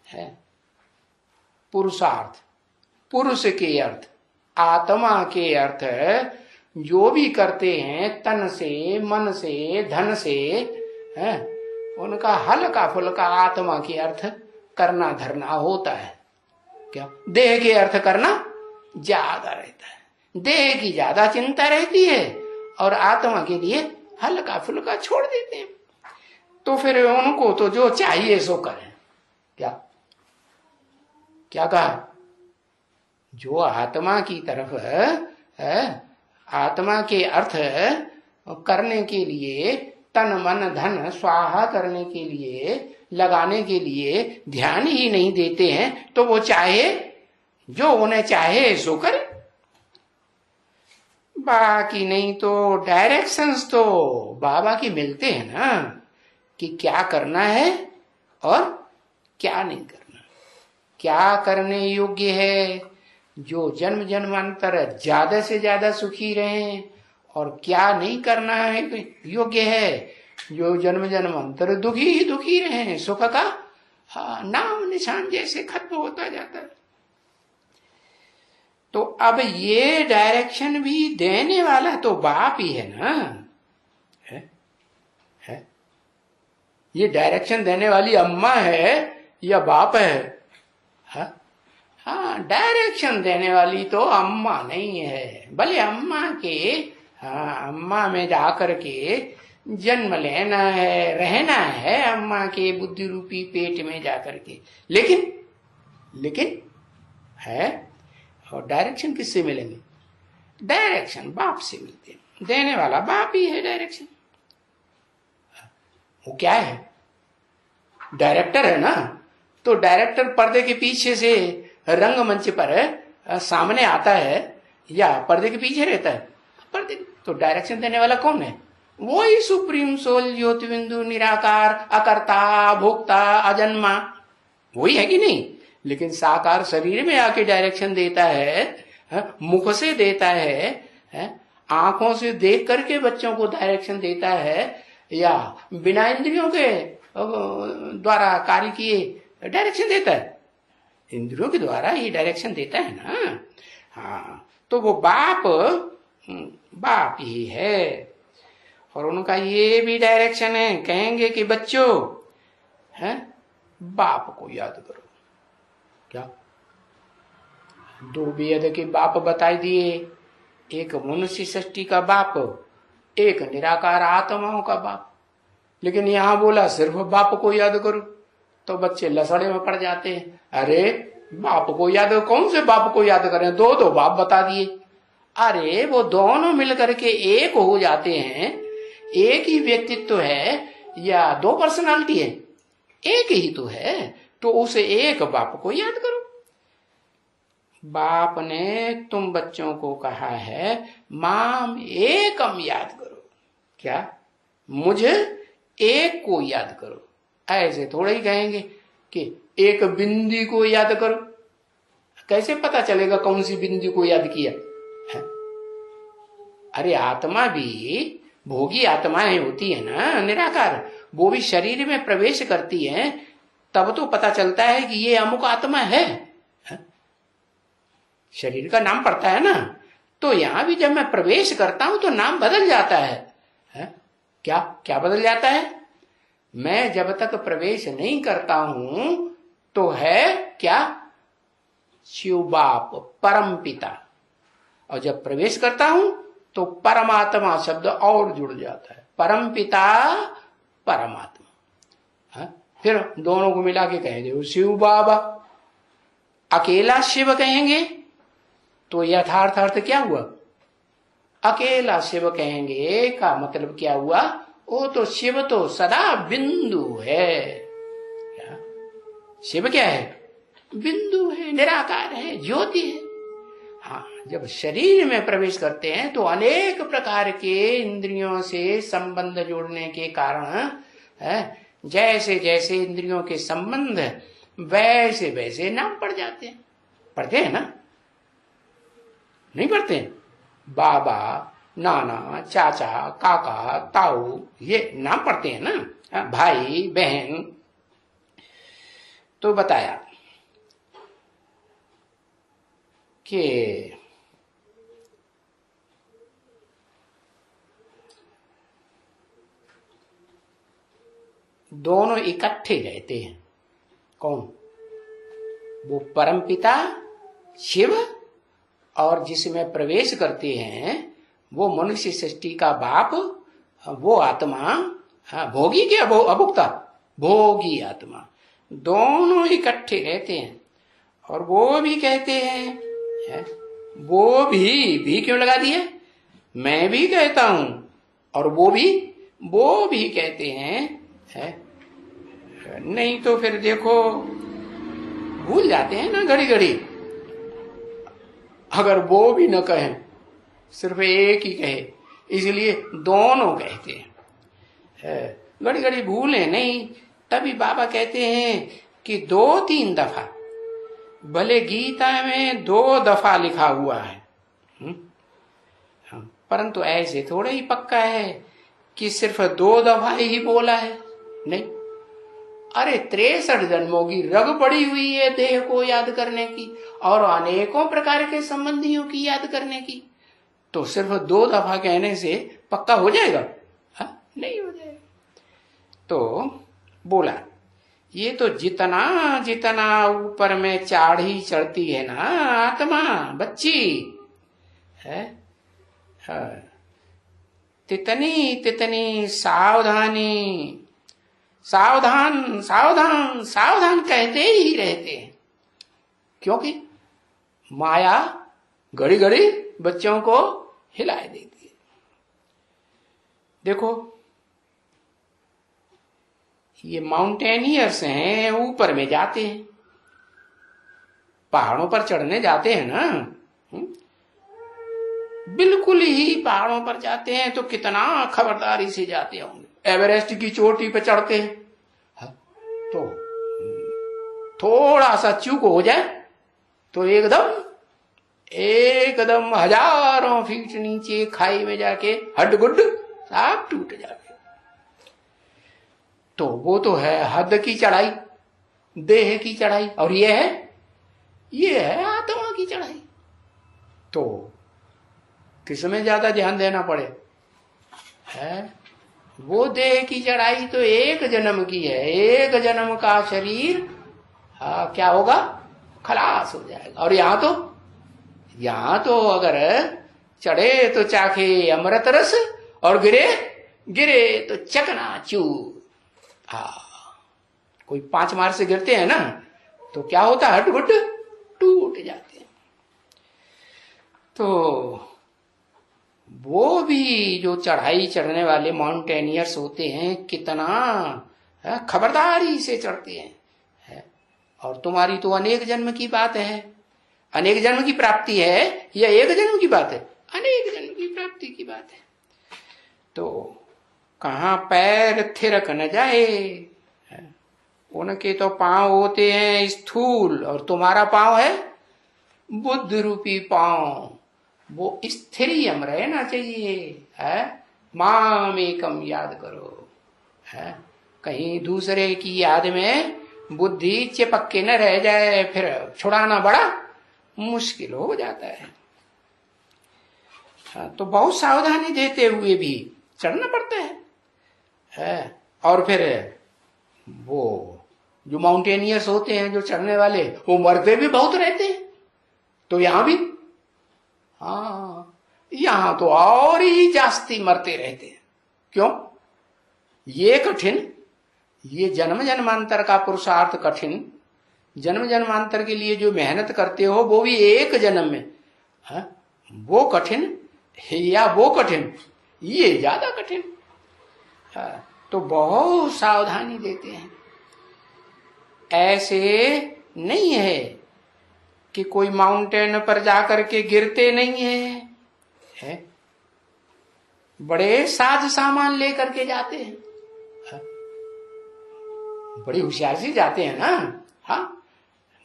है, पुरुषार्थ पुरुष के अर्थ आत्मा के अर्थ जो भी करते हैं तन से मन से धन से है, उनका हल्का फुल्का आत्मा के अर्थ करना धरना होता है। क्या देह के अर्थ करना ज्यादा रहता है, देह की ज्यादा चिंता रहती है और आत्मा के लिए हल्का फुल्का छोड़ देते हैं। तो फिर उनको तो जो चाहिए सो करें। क्या क्या कहा, जो आत्मा की तरफ है आत्मा के अर्थ करने के लिए तन मन धन स्वाहा करने के लिए लगाने के लिए ध्यान ही नहीं देते हैं, तो वो चाहे जो उन्हें चाहे सो करे। बाकी नहीं तो डायरेक्शंस तो बाबा की मिलते हैं ना कि क्या करना है और क्या नहीं करना, क्या करने योग्य है जो जन्म जन्मांतर ज्यादा से ज्यादा सुखी रहें, और क्या नहीं करना है योग्य है जो जन्म जन्मांतर दुखी ही दुखी रहे, सुख का हाँ नाम निशान जैसे खत्म होता जाता है। तो अब ये डायरेक्शन भी देने वाला तो बाप ही है ना, है? ये डायरेक्शन देने वाली अम्मा है या बाप है, हाँ डायरेक्शन देने वाली तो अम्मा नहीं है, भले अम्मा के हाँ अम्मा में जाकर के जन्म लेना है रहना है अम्मा के बुद्धि रूपी पेट में जाकर के, लेकिन है। और डायरेक्शन किससे मिलेंगे, डायरेक्शन बाप से मिलते हैं, देने वाला बाप ही है। डायरेक्शन वो क्या है, डायरेक्टर है ना, तो डायरेक्टर पर्दे के पीछे से रंगमंच पर सामने आता है, या पर्दे के पीछे रहता है? पर्दे तो डायरेक्शन देने वाला कौन है? वही सुप्रीम सोल, ज्योति बिंदु, निराकार, अकर्ता, भोक्ता, अजन्मा, वही है कि नहीं? लेकिन साकार शरीर में आके डायरेक्शन देता है, मुख से देता है, आंखों से देख करके बच्चों को डायरेक्शन देता है, या बिना इंद्रियों के द्वारा कार्य किए डायरेक्शन देता है? इंद्रियों के द्वारा ही डायरेक्शन देता है ना। हाँ, तो वो बाप ही है। और उनका ये भी डायरेक्शन है, कहेंगे कि बच्चों है बाप को याद करो। क्या? दो बेद के बाप बताई दिए, एक मनुष्य सृष्टि का बाप, एक निराकार आत्माओं का बाप। लेकिन यहां बोला सिर्फ बाप को याद करो, तो बच्चे लसड़े में पड़ जाते हैं। अरे बाप को याद, कौन से बाप को याद करें? दो बाप बता दिए। अरे वो दोनों मिलकर के एक हो जाते हैं, एक ही व्यक्तित्व है या दो पर्सनालिटी है? एक ही तो है, तो उसे एक बाप को याद करो। बाप ने तुम बच्चों को कहा है माम एकम याद करो। क्या? मुझे एक को याद करो। ऐसे थोड़ा ही कहेंगे कि एक बिंदी को याद करो। कैसे पता चलेगा कौन सी बिंदी को याद किया है? अरे आत्मा भी भोगी आत्माएं होती है ना, निराकार, वो भी शरीर में प्रवेश करती है, तब तो पता चलता है कि ये अमुक आत्मा है। शरीर का नाम पड़ता है ना, तो यहां भी जब मैं प्रवेश करता हूं तो नाम बदल जाता है? क्या क्या बदल जाता है? मैं जब तक प्रवेश नहीं करता हूं तो है क्या? शिव बाप, परम पिता। और जब प्रवेश करता हूं तो परमात्मा शब्द और जुड़ जाता है, परम पिता परमात्मा। फिर दोनों को मिला के कहेंगे शिव बाबा। अकेला शिव कहेंगे तो यथार्थ अर्थ क्या हुआ? अकेला शिव कहेंगे का मतलब क्या हुआ? वो तो शिव तो सदा बिंदु है। क्या? शिव क्या है? बिंदु है, निराकार है, ज्योति है। हाँ, जब शरीर में प्रवेश करते हैं तो अनेक प्रकार के इंद्रियों से संबंध जोड़ने के कारण जैसे जैसे इंद्रियों के संबंध वैसे वैसे नाम पड़ जाते हैं। पढ़ते हैं ना? नहीं पढ़ते हैं? बाबा, नाना, चाचा, काका, ताऊ, ये नाम पढ़ते हैं ना, भाई बहन। तो बताया कि दोनों इकट्ठे रहते हैं। कौन? वो परमपिता शिव, और जिसमें प्रवेश करते हैं वो मनुष्य सृष्टि का बाप, वो आत्मा, भोगी क्या अभुक्ता? भोगी आत्मा। दोनों इकट्ठे रहते हैं। और वो भी कहते हैं, वो भी क्यों लगा दिया? मैं भी कहता हूं और वो भी कहते हैं, नहीं तो फिर देखो भूल जाते हैं ना घड़ी घड़ी। अगर वो भी न कहें, सिर्फ एक ही कहे, इसलिए दोनों कहते हैं। घड़ी घड़ी भूले नहीं, तभी बाबा कहते हैं कि 2-3 दफा, भले गीता में 2 दफा लिखा हुआ है, परंतु ऐसे थोड़ा ही पक्का है कि सिर्फ 2 दफा ही बोला है। नहीं, अरे 63 जन्मों की रग पड़ी हुई है देह को याद करने की, और अनेकों प्रकार के संबंधियों की याद करने की। तो सिर्फ 2 दफा कहने से पक्का हो जाएगा? नहीं हो जाएगा। तो बोला ये तो जितना जितना ऊपर में चाढ़ी चढ़ती है ना आत्मा बच्ची है, तितनी तितनी सावधानी, सावधान सावधान सावधान कहते ही रहते हैं। क्योंकि माया घड़ी घड़ी बच्चों को हिलाए देती है। देखो ये माउंटेनियर्स हैं, ऊपर में जाते हैं, पहाड़ों पर चढ़ने जाते हैं ना, बिल्कुल ही पहाड़ों पर जाते हैं तो कितना खबरदारी से जाते होंगे। एवरेस्ट की चोटी पर चढ़ते हैं, तो थोड़ा सा चूक हो जाए तो एकदम एकदम हजारों फीट नीचे खाई में जाके हड्ड-गुड्ड सब टूट जाते। तो वो तो है हद की चढ़ाई, देह की चढ़ाई, और ये है आत्मा की चढ़ाई। तो किसमें ज्यादा ध्यान देना पड़े है? वो देह की चढ़ाई तो एक जन्म की है, एक जन्म का शरीर क्या होगा, खलास हो जाएगा। और यहां तो अगर चढ़े तो चाखे अमृत रस, और गिरे तो चकनाचूर। कोई 5 मार से गिरते हैं ना तो क्या होता है, हड्ड-गुड्ड टूट जाते हैं। तो वो भी जो चढ़ाई चढ़ने वाले माउंटेनियर्स होते हैं कितना खबरदारी से चढ़ते हैं, और तुम्हारी तो अनेक जन्म की बात है, अनेक जन्म की प्राप्ति है, या एक जन्म की बात है, अनेक जन्म की प्राप्ति की बात है। तो कहां पैर थिरक न जाए, उनके तो पांव होते हैं स्थूल, और तुम्हारा पांव है बुद्ध रूपी पांव, वो स्थिरियम रहना चाहिए है। माम एकम याद करो है, कहीं दूसरे की याद में बुद्धि चिपक के न रह जाए, फिर छुड़ाना बड़ा मुश्किल हो जाता है। तो बहुत सावधानी देते हुए भी चढ़ना पड़ता है। और फिर वो जो माउंटेनियर्स होते हैं, जो चढ़ने वाले, वो मरते भी बहुत रहते हैं। तो यहां भी यहां तो और ही जास्ती मरते रहते हैं। क्यों? ये कठिन, ये जन्म जन्मांतर का पुरुषार्थ कठिन, जन्म जन्मांतर के लिए जो मेहनत करते हो वो भी एक जन्म में, वो कठिन या वो कठिन, ये ज्यादा कठिन। तो बहुत सावधानी देते हैं। ऐसे नहीं है कि कोई माउंटेन पर जाकर के गिरते नहीं है, बड़े साज सामान लेकर के जाते हैं, बड़ी होशियार से जाते हैं ना।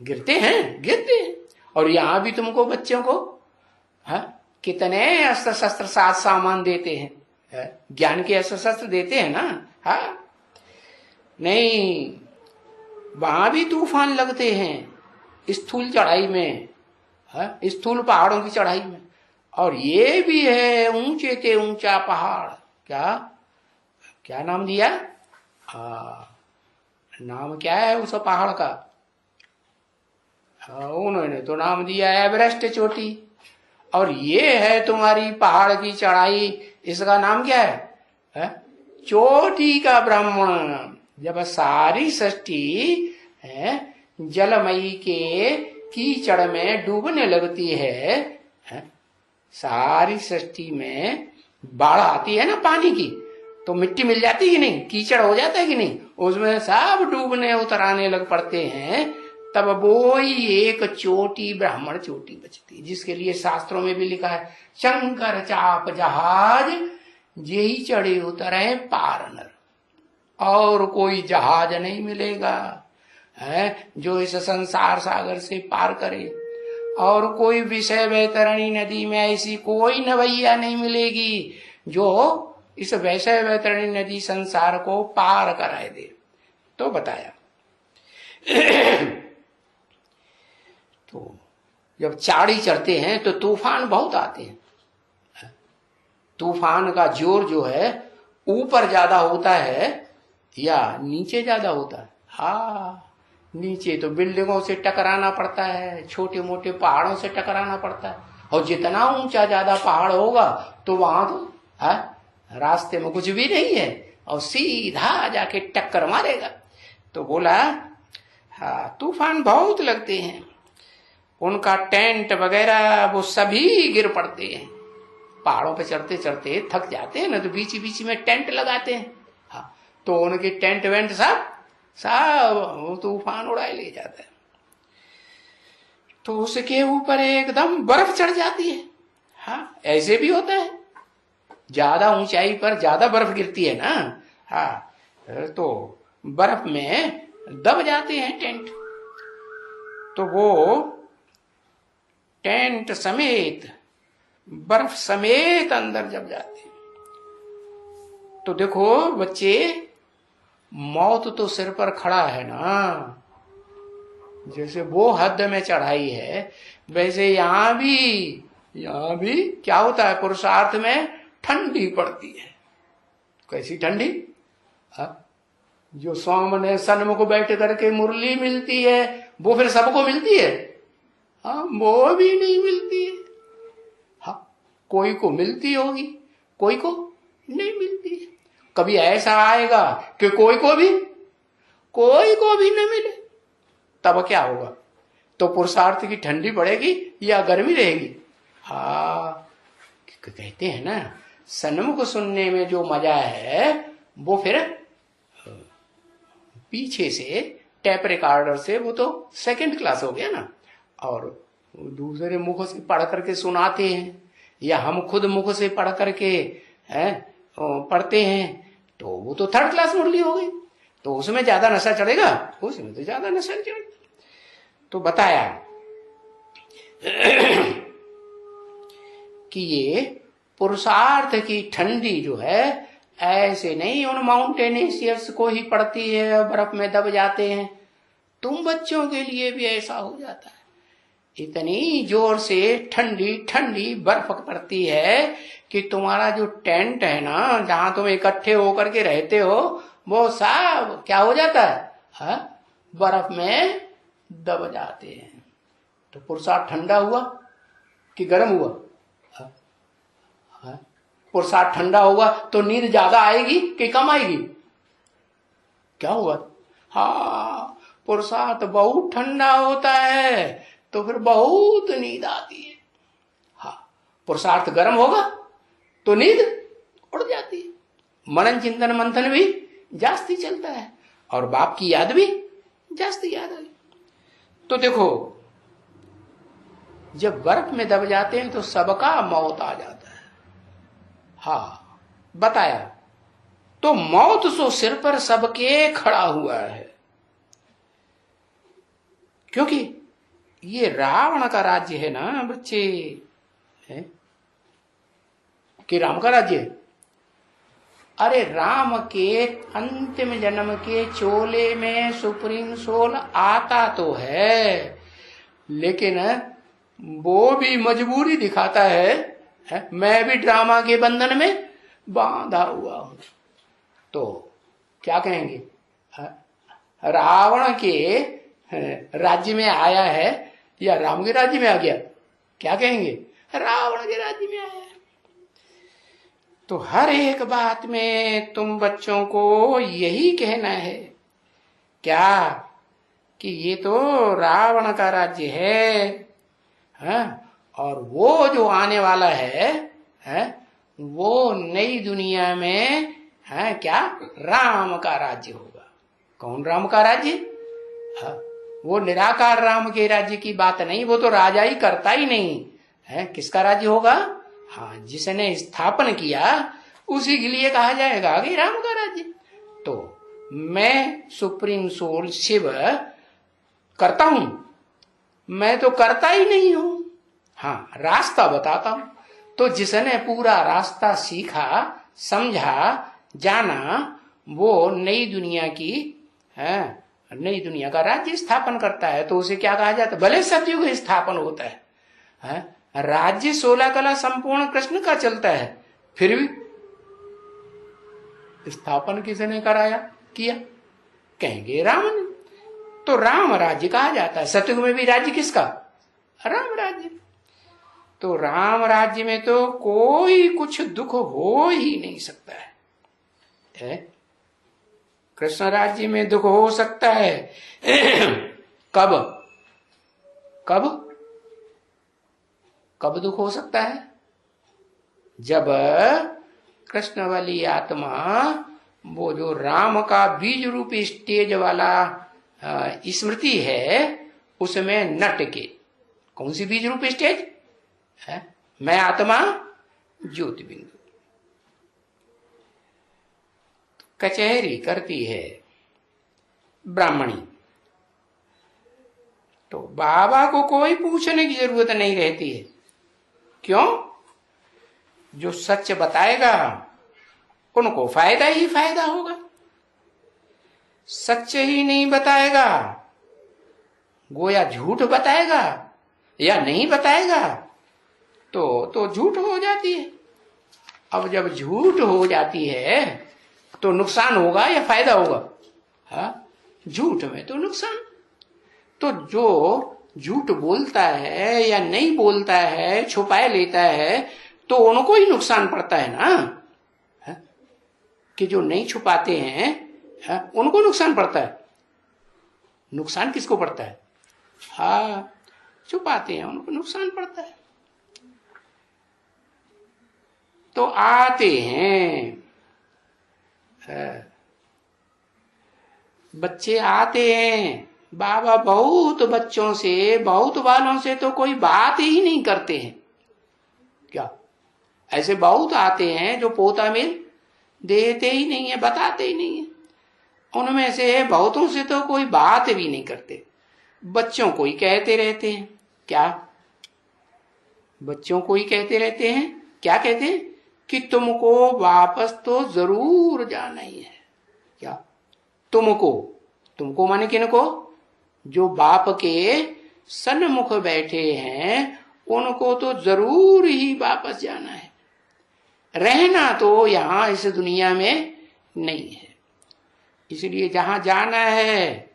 गिरते हैं। और यहां भी तुमको बच्चों को कितने अस्त्र शस्त्र साज सामान देते हैं, ज्ञान के अस्त्र शस्त्र देते हैं ना। नहीं, वहां भी तूफान लगते हैं स्थूल चढ़ाई में, स्थूल पहाड़ों की चढ़ाई में। और ये भी है ऊंचे ते ऊंचा पहाड़, क्या नाम दिया, नाम क्या है उस पहाड़ का, उन्होंने तो नाम दिया एवरेस्ट चोटी। और ये है तुम्हारी पहाड़ की चढ़ाई, इसका नाम क्या है, चोटी का ब्राह्मण। जब सारी सृष्टि जलमयी के कीचड़ में डूबने लगती है, सारी सृष्टि में बाढ़ आती है ना पानी की, तो मिट्टी मिल जाती है कि नहीं, कीचड़ हो जाता है कि नहीं, उसमें सब डूबने उतराने लग पड़ते हैं। तब वो ही एक चोटी ब्राह्मण चोटी बचती, जिसके लिए शास्त्रों में भी लिखा है, शंकर चाप जहाज यही चढ़े उतरे पार नर। और कोई जहाज नहीं मिलेगा जो इस संसार सागर से पार करे, और कोई विषय वैतरणी नदी में ऐसी कोई नवैया नहीं मिलेगी जो इस वैषय वैतरणी नदी संसार को पार कराए दे। तो बताया तो जब चाड़ी चढ़ते हैं तो तूफान बहुत आते हैं। तूफान का जोर जो है ऊपर ज्यादा होता है या नीचे ज्यादा होता है? नीचे तो बिल्डिंगों से टकराना पड़ता है, छोटे मोटे पहाड़ों से टकराना पड़ता है, और जितना ऊंचा ज्यादा पहाड़ होगा तो वहां तो रास्ते में कुछ भी नहीं है और सीधा जाके टक्कर मारेगा। तो बोला तूफान बहुत लगते हैं, उनका टेंट वगैरह वो सभी गिर पड़ते हैं। पहाड़ों पे चढ़ते चढ़ते थक जाते हैं ना, तो बीच बीच में टेंट लगाते हैं, तो उनके टेंट वेंट सब तूफान उड़ाए ले जाता है। तो उसके ऊपर एकदम बर्फ चढ़ जाती है, हाँ, ऐसे भी होता है, ज्यादा ऊंचाई पर ज्यादा बर्फ गिरती है ना, हाँ, तो बर्फ में दब जाते हैं टेंट, तो वो टेंट समेत बर्फ समेत अंदर जब जाते हैं। तो देखो बच्चे, मौत तो सिर पर खड़ा है ना, जैसे वो हद में चढ़ाई है, वैसे यहां भी क्या होता है, पुरुषार्थ में ठंडी पड़ती है। कैसी ठंडी? जो सामने सन्मुख बैठ करके मुरली मिलती है, वो फिर सबको मिलती है? हाँ, वो भी नहीं मिलती है। हाँ, कोई को मिलती होगी, कोई को नहीं मिलती है। कभी ऐसा आएगा कि कोई को भी न मिले, तब क्या होगा? तो पुरुषार्थ की ठंडी पड़ेगी या गर्मी रहेगी? हाँ, कहते हैं ना, सन्मुख सुनने में जो मजा है वो फिर पीछे से टेप रिकॉर्डर से वो तो सेकंड क्लास हो गया ना, और दूसरे मुख से पढ़ करके सुनाते हैं, या हम खुद मुख से पढ़ करके पढ़ते हैं, तो वो तो थर्ड क्लास मुरली हो गई। तो उसमें ज्यादा नशा चढ़ेगा, उसमें तो ज्यादा नशा चढ़ेगा। तो बताया कि ये पुरुषार्थ की ठंडी जो है ऐसे नहीं उन माउंटेनियर्स को ही पड़ती है, बर्फ में दब जाते हैं, तुम बच्चों के लिए भी ऐसा हो जाता है। इतनी जोर से ठंडी ठंडी बर्फ पड़ती है कि तुम्हारा जो टेंट है ना, जहां तुम इकट्ठे होकर के रहते हो, वो सब क्या हो जाता है? बर्फ में दब जाते हैं। तो पुरुषार्थ ठंडा हुआ कि गर्म हुआ? पुरुषार्थ ठंडा होगा तो नींद ज्यादा आएगी कि कम आएगी? क्या हुआ? हाँ, पुरुषार्थ बहुत ठंडा होता है तो फिर बहुत नींद आती है। हाँ, पुरुषार्थ गर्म होगा तो नींद उड़ जाती है, मनन चिंतन मंथन भी जास्ती चलता है, और बाप की याद भी जास्ती याद आई। तो देखो, जब बर्फ में दब जाते हैं तो सबका मौत आ जाता है। हाँ, बताया तो मौत सो सिर पर सबके खड़ा हुआ है, क्योंकि ये रावण का राज्य है ना बच्चे, है कि राम का राज्य है? अरे राम के अंतिम जन्म के चोले में सुप्रीम सोल आता तो है, लेकिन वो भी मजबूरी दिखाता है, मैं भी ड्रामा के बंधन में बांधा हुआ हूं। तो क्या कहेंगे? रावण के राज्य में आया है या राम के राज्य में आ गया? क्या कहेंगे? रावण के राज्य में आया है। तो हर एक बात में तुम बच्चों को यही कहना है, क्या कि ये तो रावण का राज्य है, और वो जो आने वाला है वो नई दुनिया में क्या राम का राज्य होगा। कौन राम का राज्य? वो निराकार राम के राज्य की बात नहीं, वो तो राजा ही करता ही नहीं है। किसका राज्य होगा? हाँ, जिसने स्थापन किया उसी के लिए कहा जाएगा कि राम का राज्य। तो मैं सुप्रीम सोल शिव करता हूं? मैं तो करता ही नहीं हूं। हाँ, रास्ता बताता हूं। तो जिसने पूरा रास्ता सीखा, समझा, जाना, वो नई दुनिया की नई दुनिया का राज्य स्थापन करता है। तो उसे क्या कहा जाता है? भले सतयुग स्थापन होता है, राज्य 16 कला संपूर्ण कृष्ण का चलता है, फिर भी स्थापन किसने कराया किया? कहेंगे राम ने। तो राम राज्य कहा जाता है। सतयुग में भी राज्य किसका? राम राज्य। तो राम राज्य में तो कोई कुछ दुख हो ही नहीं सकता है। कृष्ण राज्य में दुख हो सकता है। कब कब कब दुख हो सकता है? जब कृष्ण वाली आत्मा वो जो राम का बीज रूपी स्टेज वाला स्मृति है उसमें नट के। कौन सी बीज रूपी स्टेज है? मैं आत्मा ज्योति बिंदु। कचहरी करती है ब्राह्मणी, तो बाबा को कोई पूछने की जरूरत नहीं रहती है। क्यों? जो सच बताएगा उनको फायदा ही फायदा होगा। सच ही नहीं बताएगा, गोया झूठ बताएगा या नहीं बताएगा, तो झूठ हो जाती है। अब जब झूठ हो जाती है तो नुकसान होगा या फायदा होगा? हाँ, झूठ में तो नुकसान। तो जो झूठ बोलता है या नहीं बोलता है, छुपाए लेता है, तो उनको ही नुकसान पड़ता है ना। है? कि जो नहीं छुपाते हैं, है? उनको नुकसान पड़ता है। नुकसान किसको पड़ता है? हाँ, छुपाते हैं उनको नुकसान पड़ता है। तो आते हैं, बच्चे आते हैं, बाबा बहुत बच्चों से, बहुत बालों से तो कोई बात ही नहीं करते हैं। क्या ऐसे बहुत आते हैं जो पोता मिल देते ही नहीं है, बताते ही नहीं है। उनमें से बहुतों से तो कोई बात भी नहीं करते, बच्चों को ही कहते रहते हैं। क्या? बच्चों को ही कहते रहते हैं। क्या कहते हैं? कि तुमको वापस तो जरूर जाना ही है। क्या? तुमको माने किनको? जो बाप के सन्मुख बैठे हैं उनको तो जरूर ही वापस जाना है। रहना तो यहां इस दुनिया में नहीं है। इसलिए जहां जाना है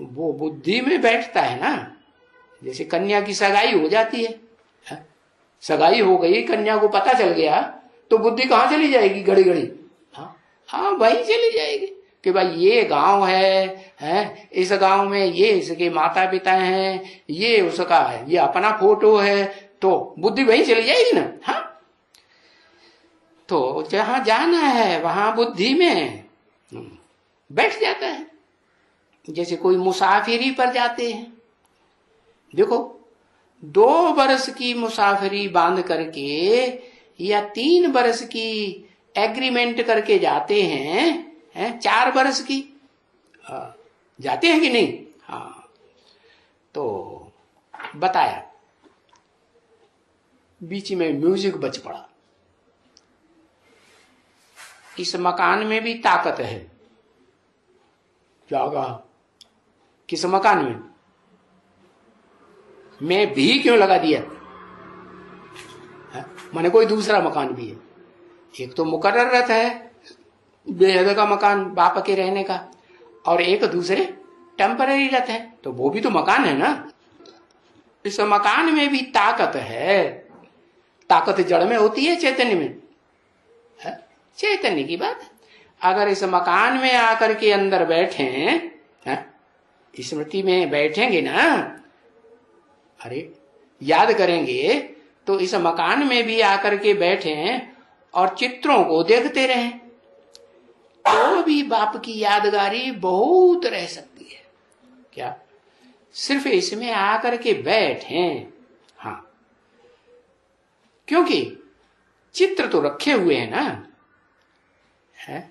वो बुद्धि में बैठता है ना। जैसे कन्या की सगाई हो जाती है, सगाई हो गई, कन्या को पता चल गया, तो बुद्धि कहाँ चली जाएगी? घड़ी घड़ी हाँ वही चली जाएगी कि भाई ये गांव है, इस गांव में ये इसके माता पिता हैं, ये उसका है, ये अपना फोटो है, तो बुद्धि वही चली जाएगी ना। हाँ, तो जहां जाना है वहां बुद्धि में बैठ जाता है। जैसे कोई मुसाफिरी पर जाते हैं, देखो 2 वर्ष की मुसाफिरी बांध करके या 3 वर्ष की एग्रीमेंट करके जाते हैं, 4 वर्ष की जाते हैं कि नहीं? हाँ, तो बताया बीच में म्यूजिक बज पड़ा। इस मकान में भी ताकत है। क्या कहा? किस मकान में? मैं भी क्यों लगा दिया? माने कोई दूसरा मकान भी है। एक तो मुकर्रर रहता है बेहद का मकान बाप के रहने का, और एक दूसरे टेम्पररी रहते हैं, तो वो भी तो मकान है ना। इस मकान में भी ताकत है। ताकत जड़ में होती है चैतन्य में? है चैतन्य की बात। अगर इस मकान में आकर के अंदर बैठे हैं, स्मृति में बैठेंगे ना, अरे याद करेंगे, तो इस मकान में भी आकर के बैठे और चित्रों को देखते रहें, तो भी बाप की यादगारी बहुत रह सकती है। क्या? सिर्फ इसमें आकर के बैठे। हाँ, क्योंकि चित्र तो रखे हुए हैं ना। है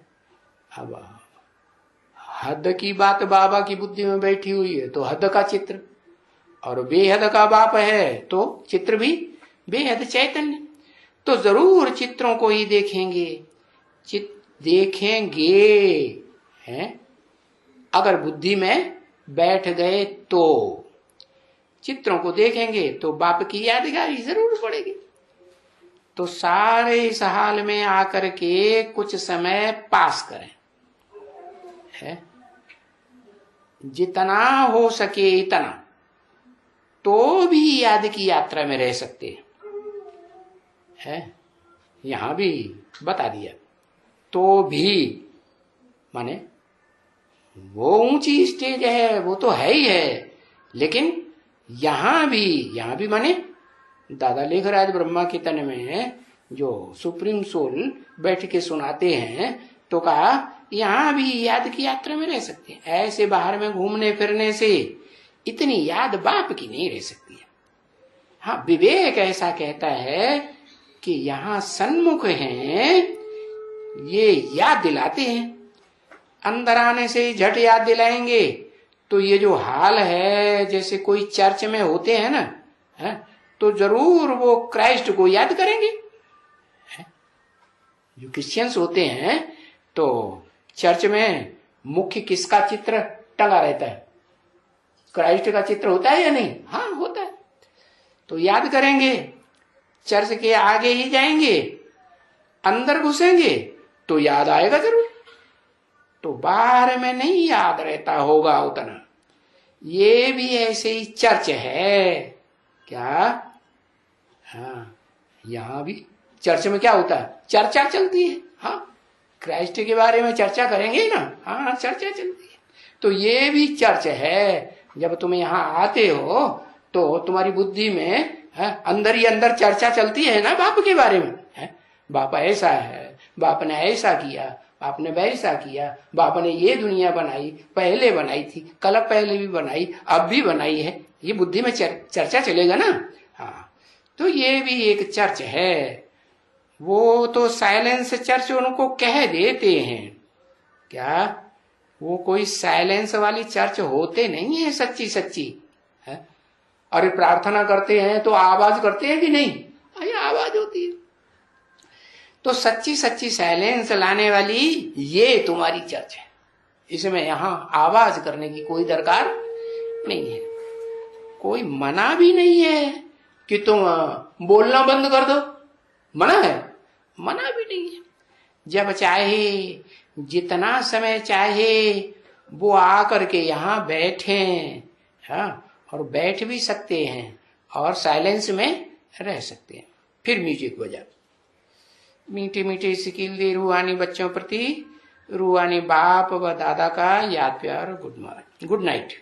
अब हद की बात बाबा की बुद्धि में बैठी हुई है, तो हद का चित्र, और बेहद का बाप है तो चित्र भी बेहद चैतन्य, तो जरूर चित्रों को ही देखेंगे। देखेंगे हैं, अगर बुद्धि में बैठ गए तो चित्रों को देखेंगे तो बाप की यादगारी जरूर पड़ेगी। तो सारे इस हाल में आकर के कुछ समय पास करें, है जितना हो सके इतना, तो भी याद की यात्रा में रह सकते हैं। यहां भी बता दिया, तो भी माने वो ऊंची स्टेज है, वो तो है ही है, लेकिन यहां भी माने दादा लेखराज ब्रह्मा के तन में जो सुप्रीम सोल बैठ के सुनाते हैं, तो कहा यहां भी याद की यात्रा में रह सकते हैं। ऐसे बाहर में घूमने फिरने से इतनी याद बाप की नहीं रह सकती हाँ, विवेक ऐसा कहता है कि यहाँ सन्मुख हैं, ये याद दिलाते हैं। अंदर आने से ही झट याद दिलाएंगे तो ये जो हाल है, जैसे कोई चर्च में होते हैं ना, है? तो जरूर वो क्राइस्ट को याद करेंगे। है? जो क्रिश्चियंस होते हैं तो चर्च में मुख्य किसका चित्र टंगा रहता है? क्राइस्ट का चित्र होता है या नहीं? हाँ, होता है। तो याद करेंगे, चर्च के आगे ही जाएंगे, अंदर घुसेंगे तो याद आएगा जरूर। तो बाहर में नहीं याद रहता होगा उतना। ये भी ऐसे ही चर्च है क्या? हाँ, यहां भी चर्च में क्या होता है? चर्चा चलती है। हाँ, क्राइस्ट के बारे में चर्चा करेंगे ना। हाँ, चर्चा चलती है। तो ये भी चर्च है। जब तुम यहाँ आते हो तो तुम्हारी बुद्धि में अंदर ही अंदर चर्चा चलती है ना बाप के बारे में। बाप ऐसा है, बाप ने ऐसा किया, बाप ने वैसा किया, बाप ने ये दुनिया बनाई, पहले बनाई थी, कल पहले भी बनाई, अब भी बनाई है। ये बुद्धि में चर्चा चलेगा ना। हाँ, तो ये भी एक चर्च है। वो तो साइलेंस चर्च उनको कह देते हैं क्या? वो कोई साइलेंस वाली चर्च होते नहीं है सच्ची सच्ची है। अरे प्रार्थना करते हैं तो आवाज करते हैं कि नहीं? अरे आवाज होती है। तो सच्ची सच्ची साइलेंस लाने वाली ये तुम्हारी चर्च है। इसमें यहां आवाज करने की कोई दरकार नहीं है। कोई मना भी नहीं है कि तुम बोलना बंद कर दो। मना है? मना भी नहीं है। जब चाहे, जितना समय चाहे वो आकर के यहाँ बैठे, हाँ, और बैठ भी सकते हैं और साइलेंस में रह सकते हैं। फिर म्यूजिक बजा। मीठे मीठे सिकिल दे रूहानी बच्चों प्रति रूहानी बाप व दादा का याद प्यार। Good night.